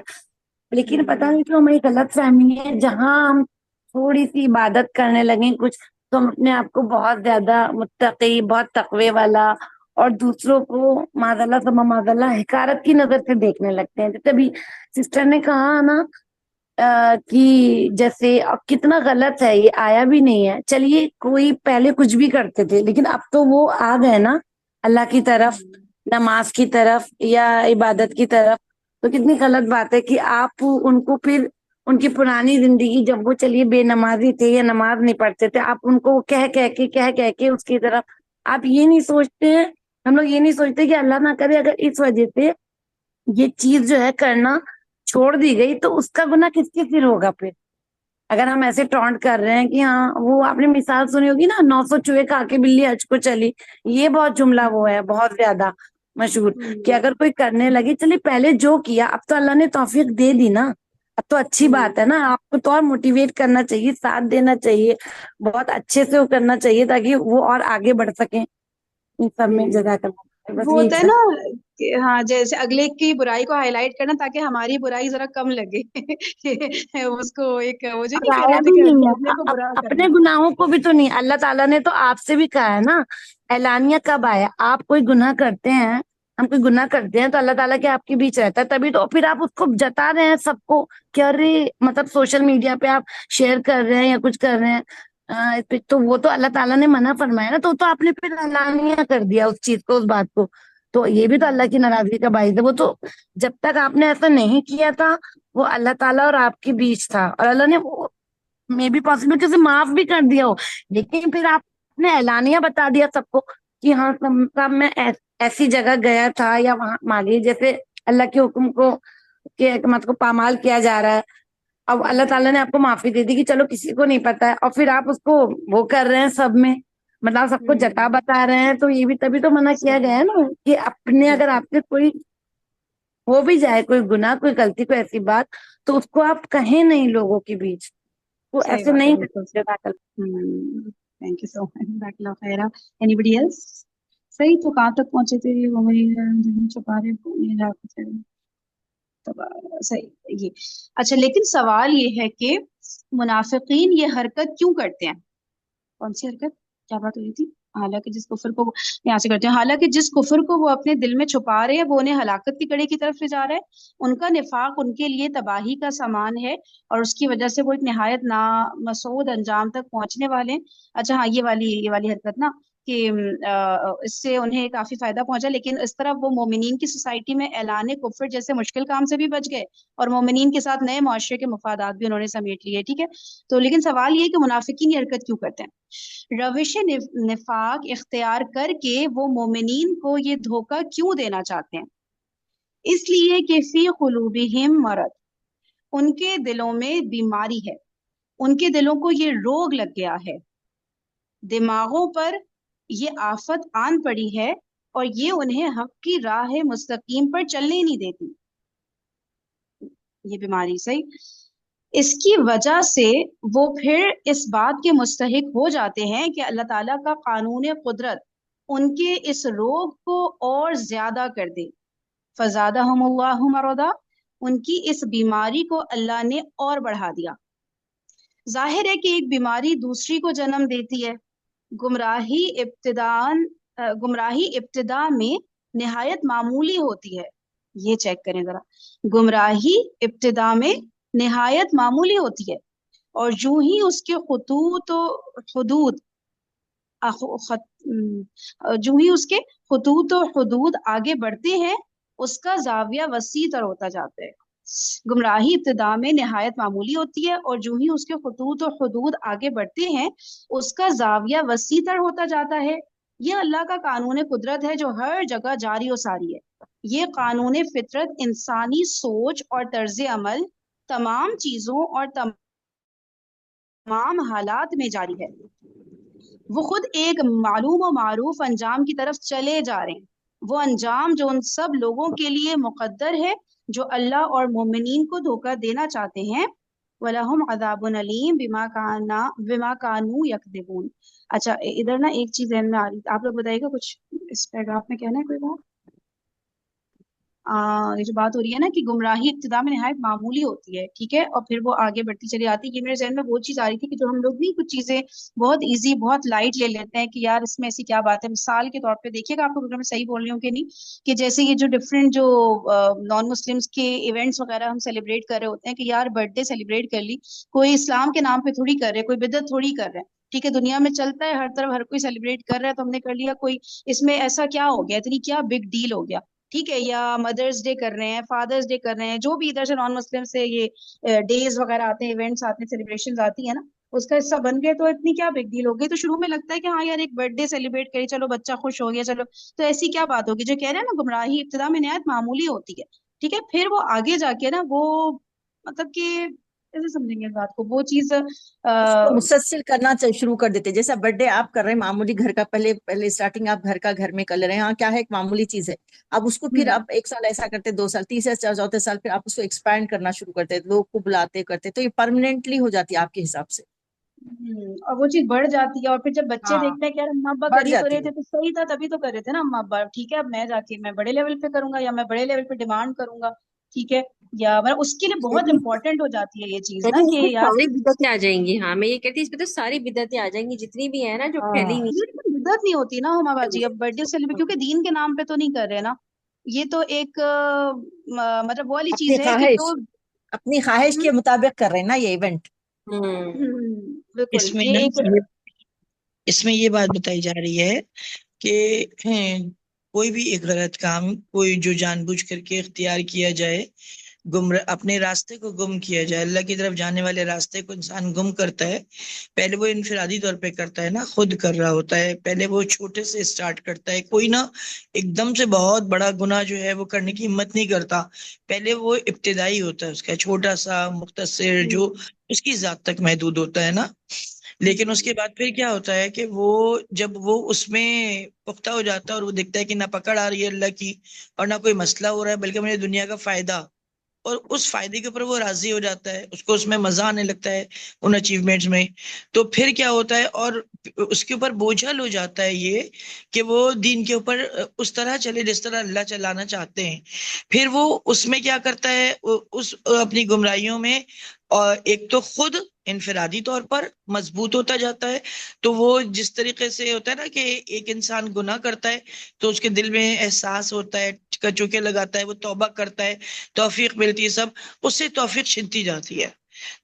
Speaker 5: لیکن پتہ نہیں کیوں ہماری غلط فہمی ہے، جہاں ہم تھوڑی سی عبادت کرنے لگیں کچھ تو ہم اپنے آپ کو بہت زیادہ متقی، بہت تقوی والا، اور دوسروں کو معاذ اللہ ثم معاذ اللہ حقارت کی نظر سے دیکھنے لگتے ہیں۔ جیسے ابھی سسٹر نے کہا نا کہ جیسے اب کتنا غلط ہے، یہ آیا بھی نہیں ہے، چلیے کوئی پہلے کچھ بھی کرتے تھے لیکن اب تو وہ آ گئے نا اللہ کی طرف، نماز کی طرف یا عبادت کی طرف، تو کتنی غلط بات ہے کہ آپ ان کو پھر ان کی پرانی زندگی جب وہ چلیے بے نمازی تھے یا نماز نہیں پڑھتے تھے، آپ ان کو کہہ کے اس کی طرف آپ یہ نہیں سوچتے ہیں، ہم لوگ یہ نہیں سوچتے کہ اللہ نہ کرے اگر اس وجہ سے یہ چیز جو ہے کرنا چھوڑ دی گئی تو اس کا گناہ کس کے سر ہوگا پھر۔ اگر ہم ایسے ٹونٹ کر رہے ہیں کہ ہاں، وہ آپ نے مثال سنی ہوگی نا، 900 چوہے کھا کے بلی حج کو چلی، یہ بہت جملہ وہ ہے بہت زیادہ مشہور، کہ اگر کوئی کرنے لگے چلیے پہلے جو کیا اب تو اللہ نے توفیق دے دی نا، اب تو اچھی بات ہے نا، آپ کو تو اور موٹیویٹ کرنا چاہیے، ساتھ دینا چاہیے، بہت اچھے سے وہ کرنا چاہیے تاکہ وہ اور آگے بڑھ سکیں ان سب میں۔ جزاک اللہ خیر۔ بس
Speaker 1: وہ
Speaker 5: یہی
Speaker 1: ہوتا ہے
Speaker 5: تھا۔
Speaker 1: نا کہ ہاں، جیسے اگلے کی برائی کو ہائی لائٹ کرنا تاکہ ہماری برائی ذرا کم لگے اس کو ایک وہ جو
Speaker 5: اور
Speaker 1: نہیں کہہ
Speaker 5: آیا
Speaker 1: رہے تھے
Speaker 5: بھی
Speaker 1: کہ
Speaker 5: نہیں
Speaker 1: اپنے کو
Speaker 5: ہے،
Speaker 1: برا
Speaker 5: اپنے
Speaker 1: کرنا۔
Speaker 5: گناہوں کو بھی تو نہیں، اللہ تعالیٰ نے تو آپ سے بھی کہا ہے نا، اعلانیہ کب آیا؟ آپ کوئی گناہ کرتے ہیں، ہم کوئی گناہ کرتے ہیں تو اللہ تعالیٰ کے آپ کے بیچ رہتا ہے، تبھی تو پھر آپ اس کو جتا رہے ہیں سب کو کہ ارے مطلب سوشل میڈیا پہ آپ شیئر کر رہے ہیں یا کچھ کر رہے ہیں، تو وہ تو اللہ تعالیٰ نے منع فرمایا نا، تو آپ نے پھر اعلانیہ کر دیا اس چیز کو، اس بات کو، تو یہ بھی تو اللہ کی ناراضگی کا باعث ہے۔ وہ تو جب تک آپ نے ایسا نہیں کیا تھا وہ اللہ تعالیٰ اور آپ کے بیچ تھا، اور اللہ نے میں بھی پاسبل کہ اسے معاف بھی کر دیا ہو، لیکن پھر آپ نے اعلانیہ بتا دیا سب کو کہ ہاں سب میں ایسی جگہ گیا تھا یا وہاں مالی، جیسے اللہ کے حکم کو کہ حکمت کو پامال کیا جا رہا ہے، اب اللہ تعالیٰ نے آپ کو معافی دے دی کہ چلو کسی کو نہیں پتا ہے، اور پھر آپ اس کو وہ کر رہے ہیں سب میں، مطلب سب کو جتا بتا رہے ہیں، تو یہ بھی تبھی تو منع کیا گیا ہے نا کہ اپنے اگر آپ سے کوئی ہو بھی جائے کوئی گناہ، کوئی غلطی، کوئی ایسی بات، تو اس کو آپ کہیں نہیں لوگوں کے بیچ، وہ
Speaker 1: صحیح
Speaker 5: ایسے
Speaker 1: بات ہے،
Speaker 5: نہیں
Speaker 1: بالکل
Speaker 5: کرتے۔ جزاک اللہ۔
Speaker 1: تھینک یو سو مچ، جزاک اللہ خیرہ۔ اینی بڈی ایلس؟ صحیح، تو کہاں تک پہنچے تھے؟ وہ میری چھپا رہے صحیح یہ اچھا، لیکن سوال یہ ہے کہ منافقین یہ حرکت کیوں کرتے ہیں؟ کون سی حرکت؟ کیا بات ہوئی تھی؟ حالانکہ جس کفر کو یہاں سے کرتے ہیں، حالانکہ جس کفر کو وہ اپنے دل میں چھپا رہے ہیں وہ انہیں ہلاکت کی کڑی کی طرف لے جا رہا ہے، ان کا نفاق ان کے لیے تباہی کا سامان ہے، اور اس کی وجہ سے وہ ایک نہایت نامسعود انجام تک پہنچنے والے ہیں۔ اچھا ہاں، یہ والی حرکت نا کہ اس سے انہیں کافی فائدہ پہنچا، لیکن اس طرح وہ مومنین کی سوسائٹی میں اعلان کفر جیسے مشکل کام سے بھی بچ گئے، اور مومنین کے ساتھ نئے معاشرے کے مفادات بھی انہوں نے سمیٹ لیے، ٹھیک ہے؟ تو لیکن سوال یہ ہے کہ منافقین یہ حرکت کیوں کرتے ہیں؟ روش نفاق اختیار کر کے وہ مومنین کو یہ دھوکہ کیوں دینا چاہتے ہیں؟ اس لیے کہ فی قلوبہم مرض، ان کے دلوں میں بیماری ہے، ان کے دلوں کو یہ روگ لگ گیا ہے، دماغوں پر یہ آفت آن پڑی ہے، اور یہ انہیں حق کی راہ مستقیم پر چلنے نہیں دیتی، یہ بیماری صحیح۔ اس کی وجہ سے وہ پھر اس بات کے مستحق ہو جاتے ہیں کہ اللہ تعالیٰ کا قانون قدرت ان کے اس روگ کو اور زیادہ کر دے، فزادہم اللہ مرضا، ان کی اس بیماری کو اللہ نے اور بڑھا دیا۔ ظاہر ہے کہ ایک بیماری دوسری کو جنم دیتی ہے۔ گمراہی ابتدا میں نہایت معمولی ہوتی ہے، یہ چیک کریں ذرا، گمراہی ابتدا میں نہایت معمولی ہوتی ہے، اور جو ہی اس کے خطوط و حدود آگے بڑھتے ہیں اس کا زاویہ وسیع تر ہوتا جاتا ہے۔ گمراہی ابتدا میں نہایت معمولی ہوتی ہے، اور جو ہی اس کے خطوط و حدود آگے بڑھتے ہیں اس کا زاویہ وسیع تر ہوتا جاتا ہے۔ یہ اللہ کا قانون قدرت ہے جو ہر جگہ جاری و ساری ہے۔ یہ قانون فطرت انسانی سوچ اور طرز عمل تمام چیزوں اور تمام حالات میں جاری ہے۔ وہ خود ایک معلوم و معروف انجام کی طرف چلے جا رہے ہیں، وہ انجام جو ان سب لوگوں کے لیے مقدر ہے جو اللہ اور مومنین کو دھوکہ دینا چاہتے ہیں، وَلَهُمْ عَذَابٌ أَلِيمٌ بِمَا كَانُوا يَكْذِبُونَ۔ اچھا ادھر نا ایک چیز ذہن میں آ رہی، آپ لوگ بتائیے گا کچھ اس پیراگراف میں کہنا ہے کوئی بات؟ یہ جو بات ہو رہی ہے نا کہ گمراہی ابتدا میں نہایت معمولی ہوتی ہے، ٹھیک ہے، اور پھر وہ آگے بڑھتی چلی آتی ہے، یہ میرے ذہن میں وہ چیز آ رہی تھی کہ جو ہم لوگ بھی کچھ چیزیں بہت ایزی بہت لائٹ لے لیتے ہیں کہ یار اس میں ایسی کیا بات ہے۔ مثال کے طور پہ دیکھیے گا، آپ کو اگر میں صحیح بول رہی ہوں کہ نہیں، کہ جیسے یہ جو ڈفرینٹ جو نان مسلمس کے ایونٹس وغیرہ ہم سیلیبریٹ کر رہے ہوتے ہیں کہ یار برتھ ڈے سیلیبریٹ کر لی، کوئی اسلام کے نام پہ تھوڑی کر رہے، کوئی بدعت تھوڑی کر رہے، ٹھیک ہے، دنیا میں چلتا ہے ہر طرف، ہر کوئی سیلیبریٹ کر رہا ہے تو ہم نے کر لیا، کوئی اس میں ایسا کیا ہو گیا، اتنی کیا بگ ڈیل ہو گیا، ٹھیک ہے، یا مدرس ڈے کر رہے ہیں، فادرس ڈے کر رہے ہیں، جو بھی ادھر سے نان مسلم سے یہ ڈیز وغیرہ آتے ہیں، ایونٹس آتے ہیں، سیلیبریشن آتی ہیں نا، اس کا حصہ بن گئے تو اتنی کیا بگ ڈیل ہو گئی۔ تو شروع میں لگتا ہے کہ ہاں یار ایک برتھ ڈے سیلیبریٹ کری، چلو بچہ خوش ہو گیا، چلو، تو ایسی کیا بات ہوگی؟ جو کہہ رہے ہیں نا گمراہی ابتدا میں نہایت معمولی ہوتی ہے، ٹھیک ہے، پھر وہ آگے جا کے نا وہ مطلب کہ کیسے سمجھیں گے اس بات کو، وہ چیز
Speaker 3: اس کو مسلسل کرنا شروع کر دیتے، جیسا برتھ ڈے آپ کر رہے ہیں معمولی گھر کا، پہلے اسٹارٹنگ آپ گھر میں کر لے رہے ہیں، ہاں کیا ہے ایک معمولی چیز ہے، اب اس کو پھر آپ 1 سال ایسا کرتے، 2 سال، تیسرے چوتھے سال پھر آپ اس کو ایکسپینڈ کرنا شروع کرتے، لوگ کو بلاتے کرتے، تو یہ پرماننٹلی ہو جاتی ہے آپ کے حساب سے۔
Speaker 1: اور وہ چیز بڑھ جاتی ہے، اور پھر جب بچے
Speaker 3: ہاں
Speaker 1: دیکھتے ہیں کہ یار اما ابا
Speaker 3: بڑھ
Speaker 1: کر ہی تو
Speaker 3: جاتی
Speaker 1: رہے
Speaker 3: ہے۔
Speaker 1: تھے تو صحیح تھا، تبھی تو کر رہے تھے نا اما ابا، ٹھیک ہے، اب میں جا کے میں بڑے لیول پہ کروں گا، یا میں بڑے لیول پہ ڈیمانڈ کروں گا، ٹھیک ہے، یا مطلب اس کے لیے بہت
Speaker 6: لیکن
Speaker 1: امپورٹنٹ ہو جاتی ہے یہ چیز نا
Speaker 6: لیکن اس
Speaker 1: کہ
Speaker 6: میں
Speaker 1: یار
Speaker 6: ساری بدعتیں آ جائیں گی، ہاں میں یہ کہتی ہوں اس میں تو ساری بدعتیں آ جائیں گی جتنی بھی ہیں نا جو
Speaker 3: ہاں
Speaker 6: پھیلی ہوئی
Speaker 1: یہ بدعت نہیں ہوتی نا ہما باجی، اب برتھ ڈے سیلیبریٹ
Speaker 6: ہیں۔
Speaker 1: کیونکہ دین کے نام پہ تو نہیں کر رہے نا، یہ تو ایک مطلب وہ والی
Speaker 3: اپنی
Speaker 1: چیز ہے کہ
Speaker 3: خواہش
Speaker 1: جو
Speaker 3: اپنی خواہش کے مطابق کر رہے ہیں نا یہ ایونٹ۔
Speaker 1: بالکل
Speaker 4: اس میں
Speaker 1: یہ
Speaker 4: نا
Speaker 1: ایک
Speaker 4: اس میں یہ بات بتائی جا رہی ہے کہ کوئی بھی ایک غلط کام کوئی جو جان بوجھ کر کے اختیار کیا جائے، اپنے راستے کو گم کیا جائے، اللہ کی طرف جانے والے راستے کو انسان گم کرتا ہے، پہلے وہ انفرادی طور پہ کرتا ہے نا، خود کر رہا ہوتا ہے، پہلے وہ چھوٹے سے اسٹارٹ کرتا ہے، کوئی نا ایک دم سے بہت بڑا گناہ جو ہے وہ کرنے کی ہمت نہیں کرتا، پہلے وہ ابتدائی ہوتا ہے اس کا چھوٹا سا مختصر جو اس کی ذات تک محدود ہوتا ہے نا، لیکن اس کے بعد پھر کیا ہوتا ہے کہ وہ جب وہ اس میں پختہ ہو جاتا ہے اور وہ دیکھتا ہے کہ نہ پکڑ آ رہی ہے اللہ کی اور نہ کوئی مسئلہ ہو رہا ہے بلکہ مجھے دنیا کا فائدہ، اور اس فائدے کے اوپر وہ راضی ہو جاتا ہے، اس کو اس میں مزہ آنے لگتا ہے ان اچیومنٹس میں، تو پھر کیا ہوتا ہے اور اس کے اوپر بوجھل ہو جاتا ہے یہ کہ وہ دین کے اوپر اس طرح چلے جس طرح اللہ چلانا چاہتے ہیں، پھر وہ اس میں کیا کرتا ہے اس اپنی گمراہیوں میں، اور ایک تو خود انفرادی طور پر مضبوط ہوتا جاتا ہے، تو وہ جس طریقے سے ہوتا ہے نا کہ ایک انسان گناہ کرتا ہے تو اس کے دل میں احساس ہوتا ہے، کچوکے لگاتا ہے، وہ توبہ کرتا ہے، توفیق ملتی ہے، سب اس سے توفیق چھنتی جاتی ہے،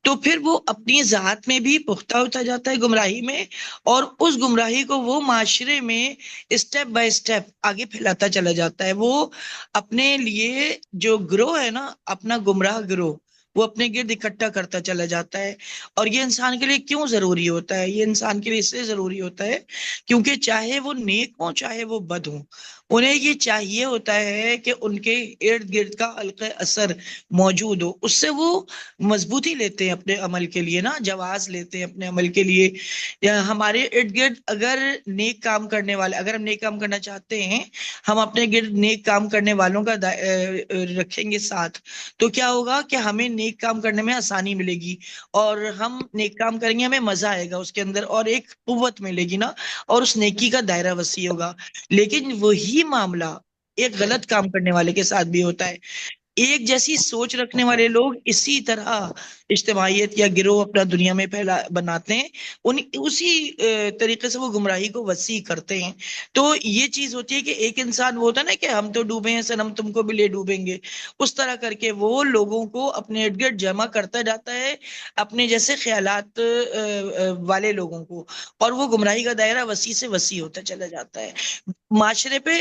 Speaker 4: تو پھر وہ اپنی ذات میں بھی پختہ ہوتا جاتا ہے گمراہی میں، اور اس گمراہی کو وہ معاشرے میں اسٹیپ بائی اسٹیپ آگے پھیلاتا چلا جاتا ہے، وہ اپنے لیے جو گروہ ہے نا، اپنا گمراہ گروہ وہ اپنے گرد اکٹھا کرتا چلا جاتا ہے، اور یہ انسان کے لیے کیوں ضروری ہوتا ہے؟ یہ انسان کے لیے اس لیے ضروری ہوتا ہے کیونکہ چاہے وہ نیک ہوں چاہے وہ بد ہوں، انہیں یہ چاہیے ہوتا ہے کہ ان کے ارد گرد کا حلقہ اثر موجود ہو، اس سے وہ مضبوطی لیتے ہیں اپنے عمل کے لیے نا، جواز لیتے ہیں اپنے عمل کے لیے، یا ہمارے ارد گرد اگر نیک کام کرنے والے، اگر ہم نیک کام کرنا چاہتے ہیں، ہم اپنے گرد نیک کام کرنے والوں کا رکھیں گے ساتھ، تو کیا ہوگا کہ ہمیں نیک کام کرنے میں آسانی ملے گی، اور ہم نیک کام کریں گے، ہمیں مزہ آئے گا اس کے اندر، اور ایک قوت ملے گی نا، اور اس نیکی کا دائرہ وسیع ہوگا، لیکن وہی معاملہ ایک غلط کام کرنے والے کے ساتھ بھی ہوتا ہے، ایک جیسی سوچ رکھنے والے لوگ اسی طرح اجتماعیت یا گروہ اپنا دنیا میں پھیلا بناتے ہیں، اسی طریقے سے وہ گمراہی کو وسیع کرتے ہیں، تو یہ چیز ہوتی ہے کہ ایک انسان وہ ہوتا ہے نا کہ ہم تو ڈوبے ہیں سنم تم کو بھی لے ڈوبیں گے، اس طرح کر کے وہ لوگوں کو اپنے ارد گرد جمع کرتا جاتا ہے، اپنے جیسے خیالات والے لوگوں کو، اور وہ گمراہی کا دائرہ وسیع سے وسیع ہوتا چلا جاتا ہے، معاشرے پہ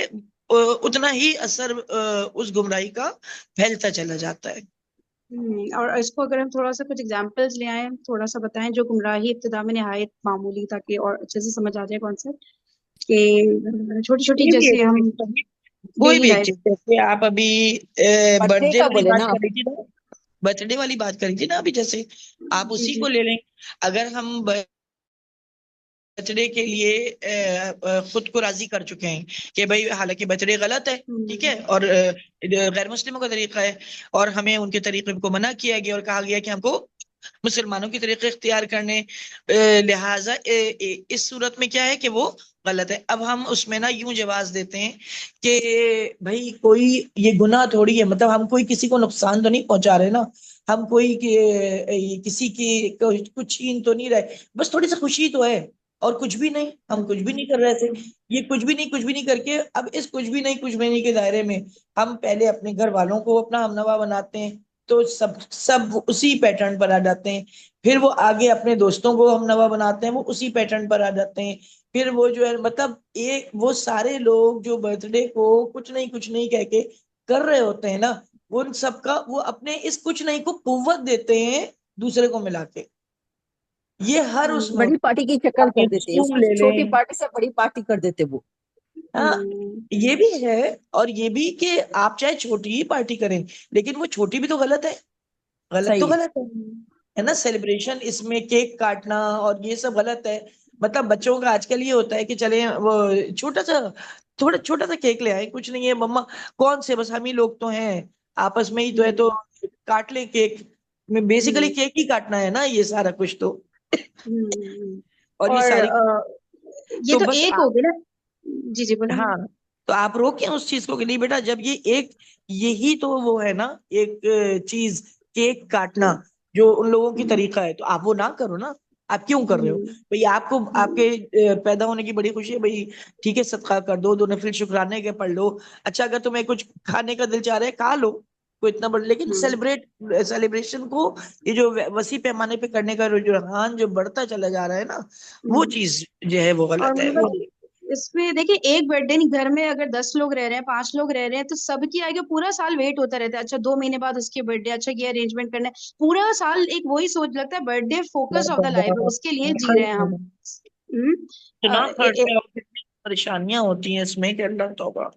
Speaker 4: اتنا ہی اثر اس گمراہی کا پھیلتا چلا جاتا ہے۔
Speaker 1: اور اس کو اگر ہم تھوڑا سا کچھ اگزامپلز لے آئیں، تھوڑا سا بتائیں جو گمراہی ابتدا میں نہایت معمولی، تاکہ اور اچھے سے سمجھ آ جائے کانسیپٹ کہ چھوٹی چھوٹی جیسے ہم
Speaker 4: کوئی
Speaker 1: ڈیلی
Speaker 4: بھی ایک
Speaker 1: لائف۔
Speaker 4: چیز، جیسے آپ ابھی
Speaker 3: برتھ
Speaker 4: برتھ
Speaker 3: ڈے
Speaker 4: ڈے
Speaker 3: کا
Speaker 4: والی
Speaker 3: بولے
Speaker 4: بات
Speaker 3: نا
Speaker 4: کر
Speaker 3: آپ۔
Speaker 4: رہی تھی نا، برتھ ڈے والی بات کری تھی نا ابھی، جیسے آپ
Speaker 1: جی
Speaker 4: اسی
Speaker 1: جی
Speaker 4: کو لے لیں، اگر ہم بर्थडे کے لیے خود کو راضی کر چکے ہیں کہ بھائی حالانکہ برتھڈے غلط ہے، ٹھیک ہے، اور غیر مسلموں کا طریقہ ہے، اور ہمیں ان کے طریقے کو منع کیا گیا اور کہا گیا کہ ہم کو مسلمانوں کی طریقے اختیار کرنے، لہٰذا اس صورت میں کیا ہے کہ وہ غلط ہے۔ اب ہم اس میں نا یوں جواز دیتے ہیں کہ بھائی کوئی یہ گناہ تھوڑی ہے، مطلب ہم کوئی کسی کو نقصان تو نہیں پہنچا رہے نا، ہم کوئی کسی کی کچھ چھین تو نہیں رہے، بس تھوڑی سی خوشی تو ہے اور کچھ بھی نہیں، ہم کچھ بھی نہیں کر رہے تھے۔ یہ کچھ بھی نہیں کر کے اب اس کچھ بھی نہیں کے دائرے میں ہم پہلے اپنے گھر والوں کو اپنا ہمنوا بناتے ہیں، تو سب اسی پیٹرن پر آ جاتے ہیں، پھر وہ آگے اپنے دوستوں کو ہمنوا بناتے ہیں، وہ اسی پیٹرن پر آ جاتے ہیں، پھر وہ جو ہے مطلب وہ سارے لوگ جو برتھ ڈے کو کچھ نہیں کہہ کے کر رہے ہوتے ہیں نا، ان سب کا وہ اپنے اس کچھ نہیں کو قوت دیتے ہیں دوسرے کو ملا کے، یہ ہر اس میں
Speaker 3: بڑی پارٹی کی شکل
Speaker 4: آپ
Speaker 3: کر
Speaker 4: یہ
Speaker 3: دیتے ہیں، اس
Speaker 4: رسوم
Speaker 3: کو
Speaker 4: لے
Speaker 3: چھوٹی
Speaker 4: لیں۔
Speaker 3: پارٹی سے بڑی پارٹی کر دیتے وہ۔
Speaker 4: ہاں یہ بھی ہے، اور یہ بھی کہ آپ چاہے چھوٹی ہی پارٹی کریں لیکن وہ چھوٹی بھی تو غلط ہے، غلط تو
Speaker 3: صحیح ہے۔
Speaker 4: غلط ہے نا، سیلیبریشن اس میں کیک کاٹنا اور یہ سب غلط ہے۔ مطلب بچوں کا آج کل یہ ہوتا ہے کہ چلیں وہ چھوٹا سا کیک لے آئے، کچھ نہیں ہے مما، کون سے بس ہم ہی لوگ تو ہیں آپس میں ہی تو ہے، تو کاٹ لیں کیک، بیسیکلی کیک ہی کاٹنا ہے نا یہ سارا کچھ تو، اور یہ
Speaker 1: اور
Speaker 4: ساری
Speaker 1: یہ
Speaker 4: تو
Speaker 1: تو
Speaker 4: بس
Speaker 1: ایک ہو گیا نا۔ جی بولیں۔
Speaker 4: ہاں تو آپ روکیں اس چیز کو کہ نہیں بیٹا، جب یہ یہی تو وہ ہے نا ایک چیز، کیک کاٹنا جو ان لوگوں کی طریقہ ہے، تو آپ وہ نہ کرو نا، آپ کیوں کر رہے ہو بھئی؟ آپ کو آپ کے پیدا ہونے کی بڑی خوشی ہے بھئی، ٹھیک ہے صدقہ کر دو نفل شکرانے کے پڑھ لو، اچھا اگر تمہیں کچھ کھانے کا دل چاہ رہا ہے کھا لو، کوئی اتنا بڑا، لیکن سیلیبریشن کو یہ جو وسیع پیمانے پہ کرنے کا رجحان جو بڑھتا چلا جا رہا ہے نا، وہ چیز جو ہے وہ
Speaker 1: اور
Speaker 4: غلط ہے۔
Speaker 1: مطلب اس میں دیکھیں، ایک برتھ ڈے نہیں، گھر میں اگر 10 لوگ رہ رہے ہیں، 5 لوگ رہ رہے ہیں، تو سب کی آگے پورا سال ویٹ ہوتا رہتا ہے، اچھا 2 مہینے بعد اس کی برتھ ڈے، اچھا یہ ارینجمنٹ کرنا ہے، پورا سال ایک وہی سوچ لگتا ہے، birth day focus of the life ہے، اس کے لیے جی رہے ہیں ہم۔
Speaker 4: اتنا خرچہ اور کتنی پریشانیاں ہوتی ہیں اس میں کہ اللہ توبہ۔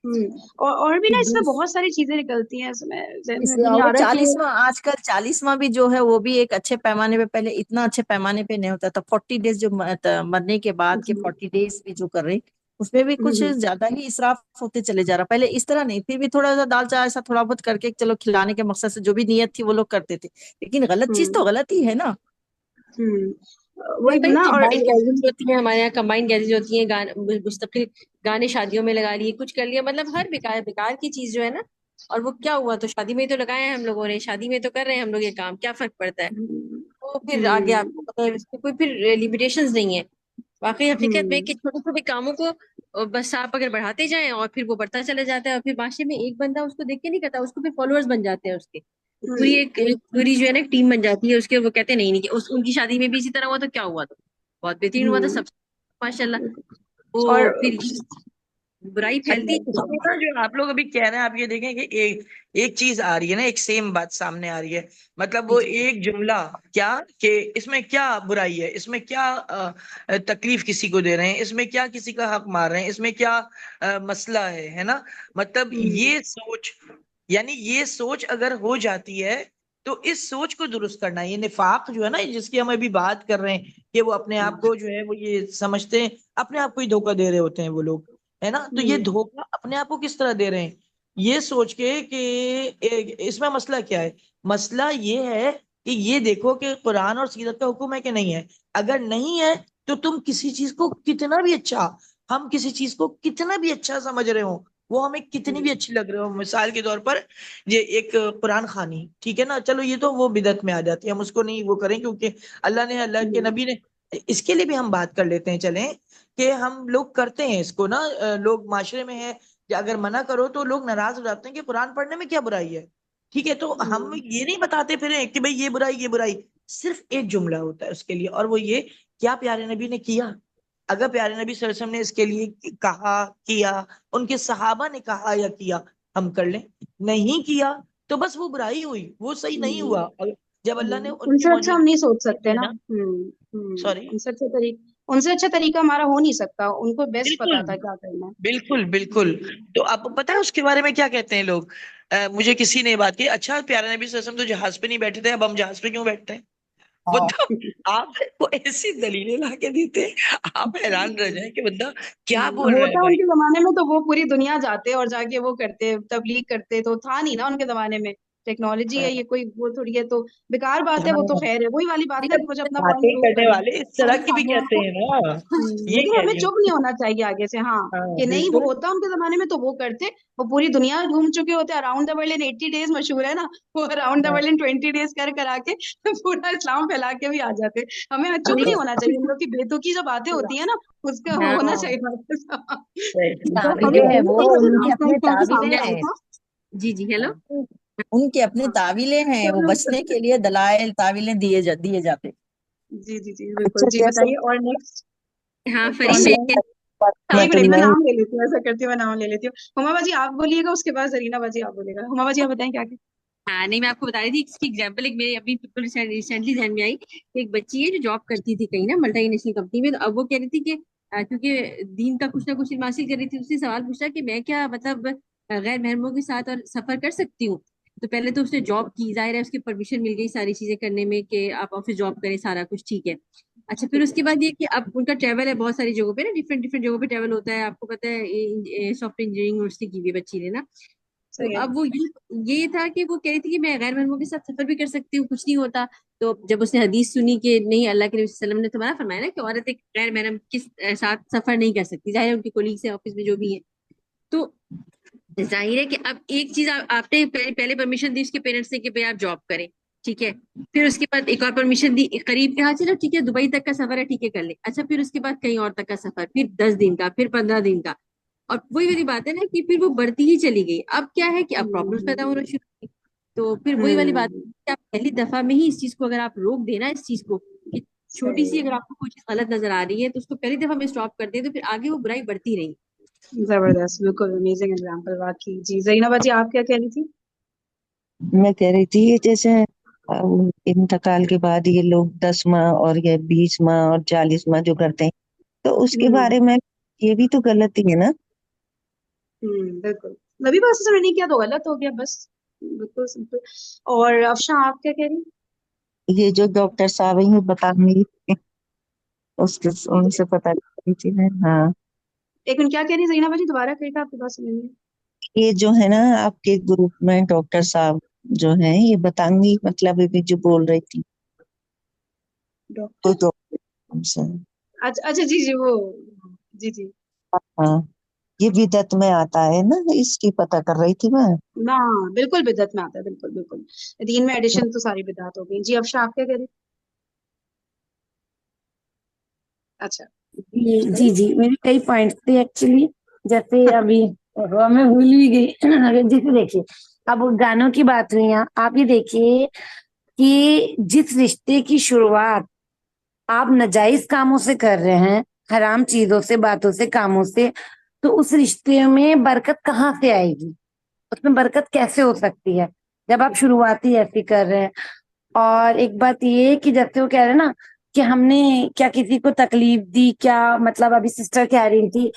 Speaker 1: اور بھی نا اس میں بہت ساری چیزیں نکلتی ہیں، اس میں ذہن میں بھی نہیں
Speaker 3: اور
Speaker 1: آ رہا کہ
Speaker 3: 40واں آج کل 40واں بھی جو ہے وہ بھی ایک اچھے پیمانے پہ، پہلے اتنا اچھے پیمانے پہ نہیں ہوتا تھا، 40 ڈیز جو مرنے کے بعد کے 40 ڈیز بھی جو کر رہے، اس میں بھی کچھ زیادہ ہی اسراف ہوتے چلے جا رہا، پہلے اس طرح نہیں، پھر بھی تھوڑا سا دال چائے ایسا تھوڑا بہت کر کے چلو کھلانے کے مقصد سے جو بھی نیت تھی وہ لوگ کرتے تھے، لیکن غلط چیز تو غلط ہی ہے نا۔
Speaker 1: وہی
Speaker 6: بھائی
Speaker 1: نا۔ اور
Speaker 6: کمبائن گیدرنگ ہوتی ہیں ہمارے یہاں، کمبائن گیدرنگ ہوتی ہیں، مستقل گانے شادیوں میں لگا لیے، کچھ کر لیا، مطلب ہر بیکار کی چیز جو ہے نا، اور وہ کیا ہوا تو شادی میں تو لگائے ہیں ہم لوگوں نے، شادی میں تو کر رہے ہیں ہم لوگ یہ کام، کیا فرق پڑتا ہے؟ تو پھر آگے آپ کو پتا ہے اس میں کوئی پھر لمیٹیشنز نہیں ہے، واقعی حقیقت میں کہ چھوٹے چھوٹے کاموں کو بس آپ اگر بڑھاتے جائیں اور پھر وہ بڑھتا چلا جاتا ہے، اور پھر معاشرے میں ایک بندہ اس کو دیکھ کے نہیں کرتا، اس کو پھر فالوورز بن جاتے ہیں اس کے، پوری جو ہے نا ٹیم بن جاتی ہے اس کے، وہ کہتے ہیں نہیں کہ ان کی شادی میں بھی اسی طرح ہوا تو کیا ہوا، تو بہت بہترین ہوا تھا سب ماشاء اللہ،
Speaker 1: اور
Speaker 6: وہ پھر برائی پھیلتی
Speaker 4: اس میں نا جو آپ لوگ ابھی کہہ رہے ہیں، آپ یہ دیکھیں کہ ایک چیز آ رہی ہے نا، ایک سیم بات سامنے آ رہی ہے، مطلب وہ ایک جملہ کیا کہ اس میں کیا برائی ہے، اس میں کیا تکلیف کسی کو دے رہے ہیں، اس میں کیا کسی کا حق مار رہے ہیں، اس میں کیا مسئلہ ہے نا، مطلب یہ سوچ، یعنی یہ سوچ اگر ہو جاتی ہے تو اس سوچ کو درست کرنا، یہ نفاق جو ہے نا جس کی ہم ابھی بات کر رہے ہیں کہ وہ اپنے آپ کو جو ہے وہ یہ سمجھتے ہیں، اپنے آپ کو ہی دھوکہ دے رہے ہوتے ہیں وہ لوگ، ہے نا، تو یہ دھوکہ اپنے آپ کو کس طرح دے رہے ہیں، یہ سوچ کے کہ اس میں مسئلہ کیا ہے، مسئلہ یہ ہے کہ یہ دیکھو کہ قرآن اور سیرت کا حکم ہے کہ نہیں ہے، اگر نہیں ہے تو تم کسی چیز کو کتنا بھی اچھا، ہم کسی چیز کو کتنا بھی اچھا سمجھ رہے ہوں، وہ ہمیں کتنی بھی اچھی لگ رہے ہو، مثال کے طور پر یہ ایک قرآن خوانی، ٹھیک ہے نا، چلو یہ تو وہ بدعت میں آ جاتی ہے، ہم اس کو نہیں وہ کریں کیونکہ اللہ کے نبی نے، اس کے لیے بھی ہم بات کر لیتے ہیں، چلیں کہ ہم لوگ کرتے ہیں اس کو نا، لوگ معاشرے میں ہے کہ اگر منع کرو تو لوگ ناراض ہو جاتے ہیں کہ قرآن پڑھنے میں کیا برائی ہے، ٹھیک ہے، تو ہم یہ نہیں بتاتے پھر کہ بھئی یہ برائی، صرف ایک جملہ ہوتا ہے اس کے لیے، اور وہ یہ، کیا پیارے نبی نے کیا، اگر پیارے نبی صلی اللہ علیہ وسلم نے اس کے لیے کہا کیا، ان کے صحابہ نے کہا یا کیا، ہم کر لیں، نہیں کیا تو بس وہ برائی ہوئی، وہ صحیح نہیں ہوا، جب اللہ نے ان
Speaker 1: ان
Speaker 4: کی
Speaker 1: سے اچھا ہم نہیں سوچ سکتے
Speaker 4: موجودگی
Speaker 1: نا۔
Speaker 4: سوری،
Speaker 1: ان سے اچھا طریقہ ہمارا ہو نہیں سکتا، ان کو بیسٹ
Speaker 4: بالکل
Speaker 1: پتا تھا کیا کرنا ہے۔
Speaker 4: بالکل، تو آپ کو پتا ہے اس کے بارے میں کیا کہتے ہیں لوگ، مجھے کسی نے بات کی، اچھا پیارے نبی صلی اللہ علیہ وسلم تو جہاز پہ نہیں بیٹھے تھے، اب ہم جہاز پہ کیوں بیٹھتے ہیں، मतलब आप वो ऐसी दलीलें ला के देते हैं, आप हैरान रह जाए कि बंदा क्या बोल रहा है
Speaker 1: होता
Speaker 4: भाई।
Speaker 1: उनके जमाने में तो वो पूरी दुनिया जाते और जाके वो करते, तबलीग करते, तो था नहीं ना उनके जमाने में। टेक्नोलॉजी है, ये कोई वो थोड़ी है, तो बेकार बात है वो, तो
Speaker 3: हाँ,
Speaker 1: खैर है, वही वाली बात है, मुझे अपना पॉइंट
Speaker 4: बातें
Speaker 1: प्रूव
Speaker 4: करने
Speaker 1: करना
Speaker 4: वाले
Speaker 1: है।
Speaker 4: इस तरह
Speaker 1: हम
Speaker 4: की भी
Speaker 1: सामने
Speaker 4: कहते
Speaker 1: आपको
Speaker 4: हैं ना, ये
Speaker 1: लेकिन
Speaker 4: कह
Speaker 1: हमें
Speaker 4: रही हूँ।
Speaker 1: चुप नहीं होना चाहिए आगे से, हाँ,
Speaker 4: हाँ
Speaker 1: कि नहीं वो
Speaker 4: बिल्कुल।
Speaker 1: होता उनके जमाने में तो वो करते। वो पूरी दुनिया घूम चुके होते, around the world in 80 days मशहूर है ना, वो अराउंड द
Speaker 4: हाँ,
Speaker 1: वर्ल्ड इन 20 डेज कर करा के पूरा इस्लाम फैला के भी आ जाते। हमें चुप नहीं होना चाहिए, हम लोग की बेतुकी जो बातें होती है ना, उसका
Speaker 6: हाँ
Speaker 1: होना
Speaker 3: हाँ,
Speaker 1: चाहिए वापस।
Speaker 4: सही
Speaker 1: तो
Speaker 3: तावीले
Speaker 1: अभी
Speaker 3: हैं
Speaker 1: अभी
Speaker 3: वो,
Speaker 1: पता चला
Speaker 3: उनके
Speaker 1: आपका
Speaker 3: अपने
Speaker 1: एक टॉपिक
Speaker 3: तावीले
Speaker 1: सामने आया
Speaker 3: हैं।
Speaker 1: था।
Speaker 6: जी जी, हेलो।
Speaker 3: उनके अपने
Speaker 1: हाँ,
Speaker 3: तावीले हैं, वो
Speaker 1: चलो
Speaker 3: बचने के लिए दलाइल तावीलें दिए जाते।
Speaker 1: जी जी जी बिल्कुल
Speaker 2: अच्छा
Speaker 1: जी,
Speaker 2: जैसे
Speaker 1: बताइए और नेक्स्ट।
Speaker 6: हाँ,
Speaker 1: कौन
Speaker 6: फरीन
Speaker 1: है?
Speaker 6: भाई।
Speaker 1: एक मिनट मैं
Speaker 2: रहमतुल्लाह।
Speaker 1: नाम ले लेती हूँ, ऐसा करती हूँ, मैं नाम ले लेती हूँ। हुमा बाजी आप बोलिएगा, उसके बाद जरीना बाजी आप बोलिएगा। हुमा बाजी आप बताएं क्या क्या।
Speaker 6: हाँ नहीं, मैं आपको बता रही थी इसकी एग्जांपल, एक मेरे अभी बिल्कुल रिसेंटली ध्यान में आई। एक बच्ची है जो जॉब करती थी कहीं ना मल्टी नेशनल कंपनी में, तो अब वो कह रही थी कि क्योंकि दीन का कुछ ना कुछ इल्म हासिल कर रही थी, उसने सवाल पूछा कि मैं क्या मतलब गैर महरमों के साथ और सफर कर सकती हूँ। तो पहले तो उसने जॉब की, जाहिर है उसकी परमिशन मिल गई सारी चीजें करने में कि आप ऑफिस जॉब करें, सारा कुछ ठीक है। अच्छा, फिर
Speaker 1: ठीक है।
Speaker 6: उसके बाद ये कि अब उनका ट्रैवल है बहुत सारी जगहों पे ना, डिफरेंट डिफरेंट जगहों पे ट्रैवल होता है, आपको पता है सॉफ्टवेयर इंजीनियरिंग यूनिवर्सिटी की हुई है बच्ची ने ना। तो
Speaker 1: सही है।
Speaker 6: अब वो ये था कि वो कह रही थी कि मैं गैर महरमों के साथ सफर भी कर सकती हूँ, कुछ नहीं होता। तो जब उसने हदीस सुनी कि नहीं, अल्लाह के नबी सल्लल्लाहु अलैहि वसल्लम ने तो मना फरमाया ना कि औरत एक गैर महरम के साथ सफर नहीं कर सकती, जाहिर है उनके कोलीग से ऑफिस में जो भी है। तो जाहिर है कि अब एक चीज आपने पहले परमिशन दी उसके पेरेंट्स ने कि भाई आप जॉब करें, ठीक है। फिर उसके बाद एक और परमिशन दी, करीब कहा चलो ठीक है दुबई तक का सफर है, ठीक है कर ले। अच्छा, फिर उसके बाद कहीं और तक का सफर, फिर 10 दिन का, फिर 15 दिन का। और वही वाली बात है ना कि फिर वो बढ़ती ही चली गई। अब क्या है कि अब प्रॉब्लम्स पैदा होना शुरू हुई। तो फिर वही वाली बात है
Speaker 1: हम्म।
Speaker 6: कि आप पहली दफा में ही इस चीज को अगर आप रोक देना, इस चीज को कि छोटी सी
Speaker 1: सही।
Speaker 6: अगर आपको कोई चीज गलत नजर आ रही है तो उसको पहली दफा में स्टॉप कर दे, तो फिर आगे वो बुराई बढ़ती रही।
Speaker 1: जबरदस्त, बिल्कुल अमेजिंग एग्जांपल वाकई जी। जरीना बाजी आप क्या कह रही थी।
Speaker 2: मैं कह रही थी ये जैसे इंतकाल के बाद ये लोग 10 माह और ये 20 माह और 40 माह जो करते हैं, तो उसके
Speaker 1: हम्म
Speaker 2: बारे में ये भी तो गलत ही है ना।
Speaker 1: बिल्कुल। नबी पाक से नहीं किया तो गलत हो गया बस, बिल्कुल सिंपल। और अफशा आप क्या कह रही।
Speaker 2: ये जो डॉक्टर साहब ही बताऊंगी उसके उनसे पता करी थी मैं। हाँ,
Speaker 1: एक मिनट क्या कह रही जरीना बाजी, दोबारा कही था, आपकी बात सुन नहीं।
Speaker 2: ये जो है ना आपके ग्रुप में डॉक्टर साहब जो है ये बताऊंगी, मतलब ये भी जो बोल रही थी तो
Speaker 1: डॉक्टर।
Speaker 2: डॉक्टर हमसे।
Speaker 1: अच्छा अच्छा जी जी वो, जी जी।
Speaker 2: हाँ, ये विदत में आता है ना, इसकी पता कर रही थी मैं।
Speaker 1: ना, बिल्कुल बिदअत में आता है, बिल्कुल बिल्कुल। दीन में एडिशन तो सारी बिदअत हो गई जी। अफशा आप क्या कह रही। अच्छा।
Speaker 5: जी जी
Speaker 1: बताइए।
Speaker 5: जी, मेरे कई पॉइंट्स थे एक्चुअली। जैसे अभी मैं भूल भी गई। अगर जैसे देखिए, अब गानों की बात हुई है, आप ये देखिए कि जिस रिश्ते की शुरुआत आप नाजायज कामों से कर रहे हैं, हराम चीजों से, बातों से, कामों से, तो उस रिश्ते में बरकत कहाँ से आएगी? उसमें बरकत कैसे हो सकती है जब आप शुरुआती ऐसी कर रहे हैं? और एक बात ये कि जैसे वो कह रहे हैं ना कि हमने क्या किसी को तकलीफ दी क्या, मतलब अभी सिस्टर कह रही थी,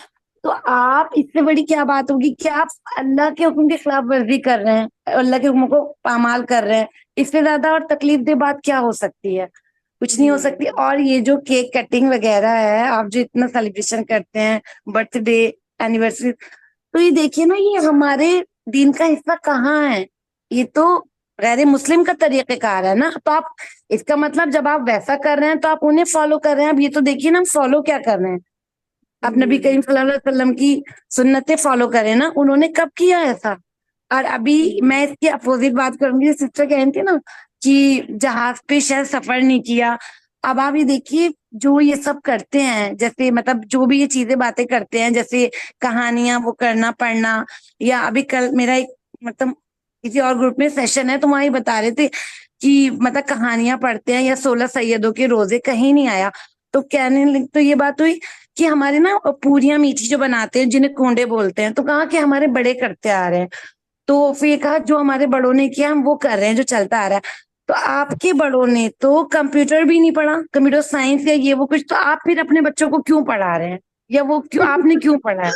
Speaker 5: तो आप इससे बड़ी क्या बात होगी कि आप अल्लाह के हुक्म की खिलाफ वर्जी कर रहे हैं, अल्लाह के हुक्म को पामाल कर रहे हैं। इससे ज्यादा और तकलीफ दे बात क्या हो सकती है? कुछ नहीं हो सकती। और ये जो केक कटिंग वगैरह है, आप जो इतना सेलिब्रेशन करते हैं, बर्थडे, एनिवर्सरी, तो ये देखिए ना, ये हमारे दीन का हिस्सा कहाँ है? ये तो गैर मुस्लिम का तरीक़ेकार है ना। तो आप, इसका मतलब जब आप वैसा कर रहे हैं तो आप उन्हें फॉलो कर रहे हैं। अब ये तो देखिए ना, हम फॉलो क्या कर रहे हैं, आप नबी करीम सल्लल्लाहु अलैहि वसल्लम की सुन्नतें फॉलो करें ना। उन्होंने कब किया ऐसा? और अभी मैं इसकी अपोजिट बात करूंगी, सिस्टर कह रही थी ना कि जहाज पे शायद सफर नहीं किया। अब आप ये देखिए, जो ये सब करते हैं, जैसे मतलब जो भी ये चीजें बातें करते हैं, जैसे कहानियां वो करना, पढ़ना, या अभी कल मेरा एक मतलब किसी और ग्रुप में सेशन है, तो वहां ये बता रहे थे कि मतलब कहानियां पढ़ते हैं या 16 सैयदों के रोजे, कहीं नहीं आया। तो तो ये बात हुई कि हमारे ना पूरियां मीठी जो बनाते हैं, जिन्हें कोंडे बोलते हैं, तो कहा कि हमारे बड़े करते आ रहे हैं। तो फिर ये कहा जो हमारे बड़ों ने किया हम वो कर रहे हैं, जो चलता आ रहा है। तो आपके बड़ों ने तो कंप्यूटर भी नहीं पढ़ा, कंप्यूटर साइंस या ये वो कुछ, तो आप फिर अपने बच्चों को क्यों पढ़ा रहे हैं? या वो क्यों, आपने क्यों पढ़ा है?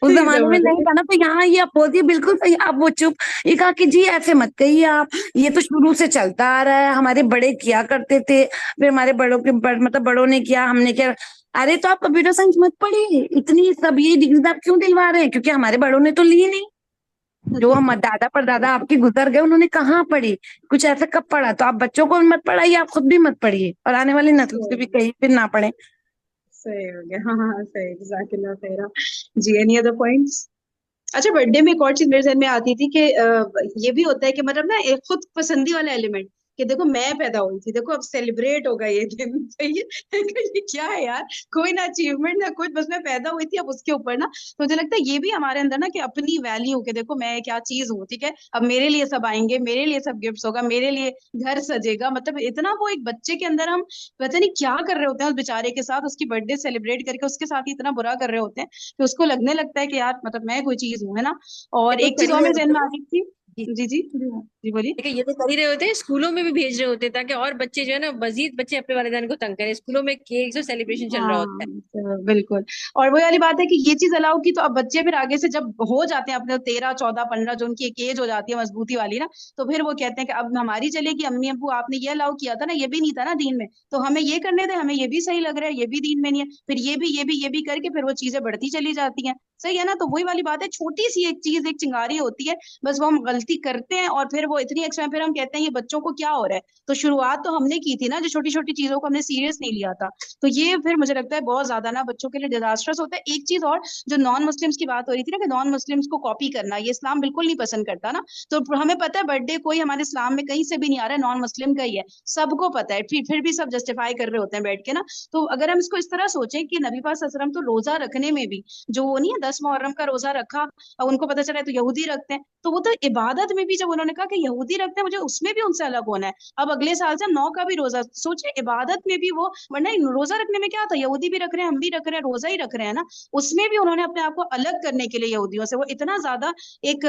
Speaker 5: उस जमाने में
Speaker 1: समझ
Speaker 5: नहीं था ना, तो यहाँ ये अपोज, ये बिल्कुल सही। आप वो चुप, ये कहा कि जी ऐसे मत कहिए आप, ये तो शुरू से चलता आ रहा है, हमारे बड़े किया करते थे, फिर हमारे बड़ों के मतलब बड़ों ने किया, हमने किया। अरे तो आप कंप्यूटर साइंस मत पढ़िए, इतनी सब ये डिग्री आप क्यों दिलवा रहे हैं? क्योंकि हमारे बड़ों ने तो ली नहीं। जो हम दादा परदादा आपके गुजर गए, उन्होंने कहाँ पढ़ी, कुछ ऐसा कब पढ़ा? तो आप बच्चों को मत पढ़ाइए, आप खुद भी मत पढ़िए, और आने वाली नस्ल से भी कहीं फिर ना पढ़े।
Speaker 1: सही हो गया। हाँ हाँ सही, जज़ाकल्लाह खैरा। जी, एनी अदर पॉइंट्स? अच्छा, बर्थडे में एक और चीज मेरे ज़हन में आती थी कि ये भी होता है कि मतलब ना एक खुद पसंदी वाला एलिमेंट, कि देखो मैं पैदा हुई थी, देखो अब सेलिब्रेट होगा ये दिन। तो ये क्या है यार, कोई ना अचीवमेंट ना कुछ, बस मैं पैदा हुई थी, अब उसके ऊपर ना। तो मुझे लगता है ये भी हमारे अंदर ना कि अपनी वैल्यू के, देखो मैं क्या चीज हूँ, ठीक है, अब मेरे लिए सब आएंगे, मेरे लिए सब गिफ्ट्स होगा, मेरे लिए घर सजेगा, मतलब इतना वो एक बच्चे के अंदर हम पता नहीं क्या कर रहे होते हैं उस बेचारे के साथ, उसकी बर्थडे सेलिब्रेट करके उसके साथ ही इतना बुरा कर रहे होते हैं कि उसको लगने लगता है कि यार मतलब मैं कोई चीज हूँ, है ना। और
Speaker 6: ये तो
Speaker 1: एक
Speaker 6: कर
Speaker 1: चीज
Speaker 6: ही
Speaker 1: और
Speaker 6: रहे
Speaker 1: मेरे जहन
Speaker 6: होते
Speaker 1: में आ
Speaker 6: हैं।
Speaker 1: रही थी।
Speaker 6: जी,
Speaker 1: जी जी जी बोलिए।
Speaker 6: देखिए ये तो कर ही रहे होते हैं, स्कूलों में भी भेज रहे होते हैं ताकि और बच्चे जो है ना, मजीद बच्चे अपने वालिदैन को तंग करें। स्कूलों में केक जो सेलिब्रेशन चल रहा होता है।
Speaker 1: हाँ तो बिल्कुल। और वही वाली बात है कि ये चीज अलाउ की, तो अब बच्चे फिर आगे से जब हो जाते हैं अपने 13 14 15, जो उनकी एक एज हो जाती है मजबूती वाली ना, तो फिर वो कहते हैं कि अब हमारी चलेगी, अम्मी अब्बू आपने ये अलाउ किया था ना, ये भी नहीं था ना दीन में, तो हमें ये करने दे, हमें ये भी सही लग रहा है, ये भी दीन में नहीं है, फिर ये भी करके फिर वो चीजें बढ़ती चली जाती हैं। सही है ना। तो वही वाली बात है, छोटी सी एक चीज, एक चिंगारी होती है, बस वो हम गलती करते हैं और फिर वो इतनी एक्स्ट्रा, फिर हम कहते हैं ये बच्चों को क्या हो रहा है। तो शुरुआत तो हमने की थी ना, जो छोटी छोटी चीजों को हमने सीरियस नहीं लिया था। तो ये फिर मुझे लगता है बहुत ज्यादा ना बच्चों के लिए डिजास्टर्स होता है। एक चीज और, जो नॉन मुस्लिम्स की बात हो रही थी ना कि नॉन मुस्लिम्स को कॉपी करना, ये इस्लाम बिल्कुल नहीं पसंद करता ना। तो हमें पता है बर्थडे कोई हमारे इस्लाम में कहीं से भी नहीं आ रहा है, नॉन मुस्लिम का ही है, सबको पता है, फिर भी सब जस्टिफाई कर रहे होते हैं बैठ के ना। तो अगर हम इसको इस तरह सोचें कि नबी पाक सल्लल्लाहु अलैहि वसल्लम तो रोजा रखने में भी, जो वो नहीं है 10 मुहर्रम का रोजा रखा, अब उनको पता चला है तो यहूदी रखते हैं, तो वो तो इबादत में भी जब उन्होंने कहा कि यहूदी रखते हैं, मुझे उसमें भी उनसे अलग होना है, अब अगले साल से 9 का भी रोजा सोचे, इबादत में भी वो, वरना रोजा रखने में क्या था, यहूदी भी रख रहे हैं, हम भी रख रहे हैं, रोजा ही रख रहे हैं ना। उसमें भी उन्होंने अपने आप को अलग करने के लिए यहूदियों से वो इतना ज्यादा एक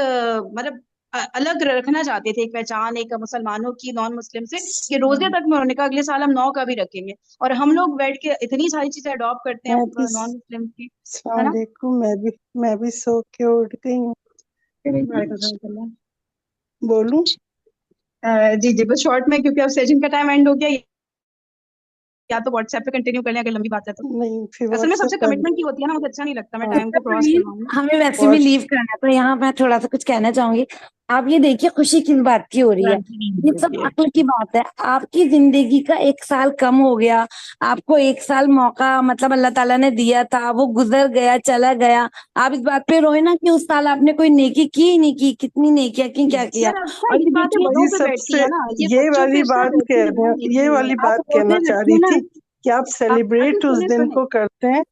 Speaker 1: मतलब अलग रखना चाहते थे, एक पहचान एक मुसलमानों की नॉन मुस्लिम से, कि रोजे तक में उन्होंने कहा अगले साल हम 9 का भी रखेंगे। और हम लोग बैठ के इतनी सारी चीजें अडॉप्ट करते हैं
Speaker 7: मैं भी
Speaker 1: नॉन मुस्लिम की,
Speaker 7: अस्सलाम
Speaker 1: है ना।
Speaker 7: वालेकुम, मैं भी सो के उठ गई हूँ।
Speaker 1: वालेकुम सलाम।
Speaker 7: बोलूं?
Speaker 1: जी जी, बस शॉर्ट में, क्योंकि अब सेशन का टाइम एंड हो गया, या तो व्हाट्सएप पे कंटिन्यू कर लें अगर लंबी बात है तो।
Speaker 7: नहीं, फिर
Speaker 1: असल में
Speaker 7: व्हाट्सएप
Speaker 1: सबसे
Speaker 7: कर।
Speaker 1: कमिटमेंट की होती है ना, मुझे अच्छा नहीं लगता मैं
Speaker 7: हाँ,
Speaker 1: टाइम को क्रॉस करवाऊँ।
Speaker 5: हमें वैसे भी
Speaker 7: व्हाट्स
Speaker 5: लीव करना है, तो यहाँ मैं थोड़ा सा कुछ कहना चाहूंगी। आप ये देखिए खुशी किस बात की हो रही है, ये सब अक्ल की बात है। आपकी जिंदगी का 1 साल कम हो गया, आपको 1 साल मौका मतलब अल्लाह ताला ने दिया था, वो गुजर गया, चला गया। आप इस बात पे रोए ना कि उस साल आपने कोई नेकी की ही नहीं की, कितनी नेकियां की, क्या किया।
Speaker 1: यार अच्छा,
Speaker 5: और
Speaker 1: ये
Speaker 5: ये
Speaker 1: बातें
Speaker 5: देखिए,
Speaker 1: बड़ों
Speaker 7: जी
Speaker 1: पे बैठती
Speaker 7: सबसे
Speaker 1: है ना, ये
Speaker 7: ये
Speaker 1: बच्चों पे
Speaker 7: वाली
Speaker 1: इस तरह
Speaker 7: बात
Speaker 1: बैठती
Speaker 7: कहना
Speaker 1: नहीं
Speaker 7: ये
Speaker 1: है।
Speaker 7: वाली
Speaker 1: आप
Speaker 7: बात कहना
Speaker 5: रोजे
Speaker 7: चाह
Speaker 5: रखिए
Speaker 7: रही
Speaker 5: ना।
Speaker 7: थी कि आप
Speaker 1: आप अच्छा
Speaker 7: सेलिब्रेट उस
Speaker 1: सुने
Speaker 7: दिन
Speaker 1: सुने।
Speaker 7: को करते हैं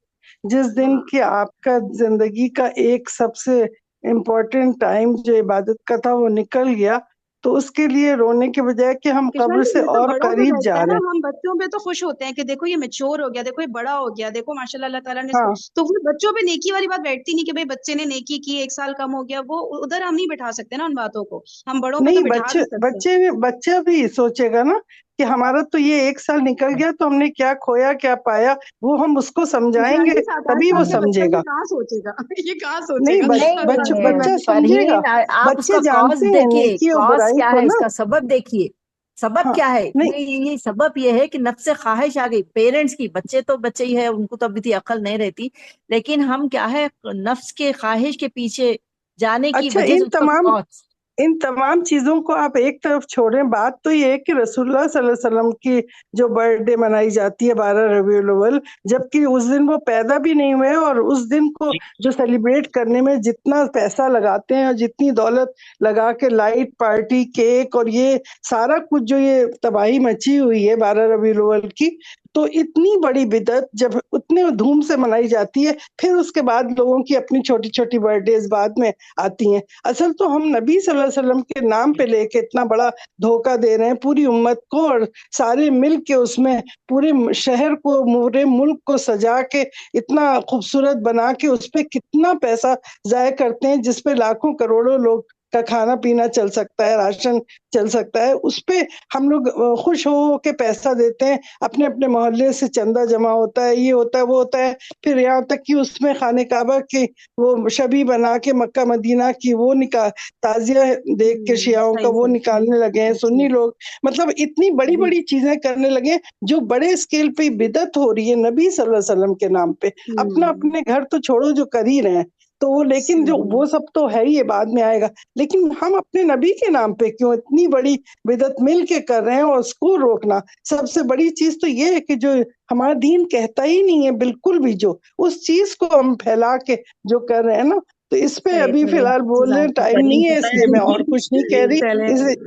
Speaker 7: जिस दिन कि आपका जिंदगी का एक सबसे इम्पोर्टेंट टाइम जो इबादत का था वो निकल गया, तो उसके लिए रोने के बजाय कि हम
Speaker 1: किशन
Speaker 7: कब्र
Speaker 1: जी,
Speaker 7: से
Speaker 1: ये तो
Speaker 7: और
Speaker 1: बड़ों पे
Speaker 7: करीब
Speaker 1: बैठता
Speaker 7: जा
Speaker 1: है ना,
Speaker 7: रहे हैं।
Speaker 1: हम बच्चों पे तो खुश होते हैं कि देखो ये मैच्योर हो गया, देखो ये बड़ा हो गया, देखो माशाल्लाह अल्लाह ताला ने इसको,
Speaker 7: हाँ,
Speaker 1: तो वो बच्चों पे नेकी वाली बात बैठती नहीं कि भाई बच्चे ने नेकी की 1 साल कम हो गया, वो उधर हम नहीं बिठा सकते ना उन बातों को, हम बड़ों पे
Speaker 7: नहीं,
Speaker 1: तो बिठा
Speaker 7: बच्चे
Speaker 1: भी सकते हैं।
Speaker 7: बच्चे बच्चा भी सोचेगा ना कि हमारा तो ये 1 साल निकल गया, तो हमने क्या खोया क्या पाया, वो हम उसको
Speaker 1: किशन
Speaker 7: समझाएंगे
Speaker 1: जी, 7 8
Speaker 7: तभी वो
Speaker 1: साल का बच्चा ये
Speaker 7: समझेगा।
Speaker 1: कहाँ सोचेगा। ये कहाँ
Speaker 7: नहीं,
Speaker 1: सोचेगा
Speaker 7: बच,
Speaker 3: नहीं
Speaker 1: 7 साल
Speaker 7: बच,
Speaker 1: की उम्र
Speaker 7: बच्चा
Speaker 1: में।
Speaker 7: समझेगा।
Speaker 3: फरहीन, आप
Speaker 7: बच्चे
Speaker 3: उसका कॉज
Speaker 7: जानते हैं
Speaker 3: देखिए,
Speaker 7: नेकी और
Speaker 3: कॉज
Speaker 7: बुराई
Speaker 3: क्या
Speaker 7: को
Speaker 3: है,
Speaker 7: ना।
Speaker 3: इसका सबब देखिए। सबब
Speaker 7: हाँ,
Speaker 3: क्या है?
Speaker 7: नहीं,
Speaker 3: ये सबब ये है कि नफ्स ख्वाहिश आ गई पेरेंट्स की। बच्चे तो बच्चे ही है, उनको तो अभी इतनी अकल नहीं रहती, लेकिन हम क्या है, नफ्स के ख्वाहिश के पीछे जाने की
Speaker 7: अच्छा,
Speaker 3: वजह से उसका कॉज।
Speaker 7: इन तमाम चीजों को आप एक तरफ छोड़ें, बात तो ये है कि रसूलुल्लाह सल्लल्लाहु अलैहि वसल्लम की जो बर्थडे मनाई जाती है 12 रबीउल अव्वल, जबकि उस दिन वो पैदा भी नहीं हुए, और उस दिन को जो सेलिब्रेट करने में जितना पैसा लगाते हैं और जितनी दौलत लगा के लाइट पार्टी केक और ये सारा कुछ जो ये तबाही मची हुई है 12 रबीउल अव्वल की, तो इतनी बड़ी बिदअत जब उतने धूम से मनाई जाती है, फिर उसके बाद लोगों की अपनी छोटी छोटी बर्थडेज बाद में आती हैं। असल तो हम नबी सल्लल्लाहु अलैहि वसल्लम के नाम पे लेके इतना बड़ा धोखा दे रहे हैं पूरी उम्मत को, और सारे मिल के उसमें पूरे शहर को, पूरे मुल्क को सजा के इतना खूबसूरत बना के उस पे कितना पैसा जाया करते हैं, जिस पे लाखों करोड़ों लोग का खाना पीना चल सकता है, राशन चल सकता है, उस पे हम लोग खुश हो के पैसा देते हैं, अपने अपने मोहल्ले से चंदा जमा होता है, ये होता है वो होता है, फिर यहाँ तक कि उसमें खाने काबा की वो शबी बना के मक्का मदीना की वो निकाल ताजिया देख के शियाओं का वो निकालने लगे हैं सुन्नी लोग। मतलब इतनी बड़ी बड़ी चीजें करने लगे जो बड़े स्केल पे बिदअत हो रही है नबी सल्लल्लाहु अलैहि वसल्लम के नाम पे। अपना अपने घर तो छोड़ो जो कर ही रहे हैं तो वो, लेकिन जो वो सब तो है ही, ये बाद में आएगा, लेकिन हम अपने नबी के नाम पे क्यों इतनी बड़ी बिदअत मिल के कर रहे हैं। और उसको रोकना सबसे बड़ी चीज तो ये है कि जो हमारा दीन कहता ही नहीं है बिल्कुल भी, जो उस चीज को हम फैला के जो कर रहे हैं ना, तो इस पे अभी फिलहाल बोलने टाइम नहीं है, इसलिए मैं और कुछ नहीं कह रही,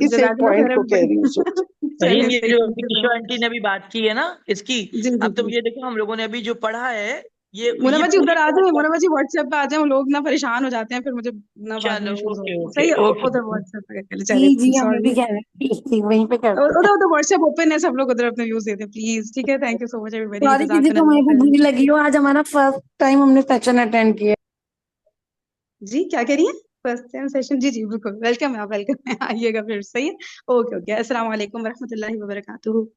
Speaker 7: इस एक पॉइंट को कह रही हूँ।
Speaker 4: फहीम, ये जो अभी किशोर आंटी ने अभी बात की है ना इसकी, अब तुम ये देखो हम लोगों ने अभी जो पढ़ा है ये
Speaker 1: मुनव्वर जी
Speaker 4: पूरी
Speaker 1: उधर आ जाए, मुनव्वर जी व्हाट्सएप पे आ जाए, लोग ना परेशान हो जाते हैं, फिर मुझे ना बाद में
Speaker 4: चलो
Speaker 1: इश्यूज
Speaker 4: ओके
Speaker 1: होते हैं।
Speaker 4: ओके
Speaker 1: सही है,
Speaker 4: ओके
Speaker 1: उधर व्हाट्सएप पे कर
Speaker 5: जी
Speaker 1: चलिए,
Speaker 5: जी हमें भी
Speaker 1: सॉरी।
Speaker 5: कह रहे हैं वहीं पे करते हैं।
Speaker 1: उधर उधर व्हाट्सएप ओपन है, सब लोग उधर अपने व्यूज देते हैं प्लीज, ठीक है। Thank you so much everybody,
Speaker 5: sorry किसी को हमारे को बुरी लगी हो, आज हमारा फर्स्ट टाइम हमने सेशन अटेंड किया।
Speaker 1: जी क्या कह रही है? फर्स्ट टाइम सेशन, जी जी बिल्कुल वेलकम है, आप वेलकम है, आइएगा फिर, सही है। ओके ओके, अस्सलाम वालेकुम वरहमतुल्लाहि वबरकातुहू।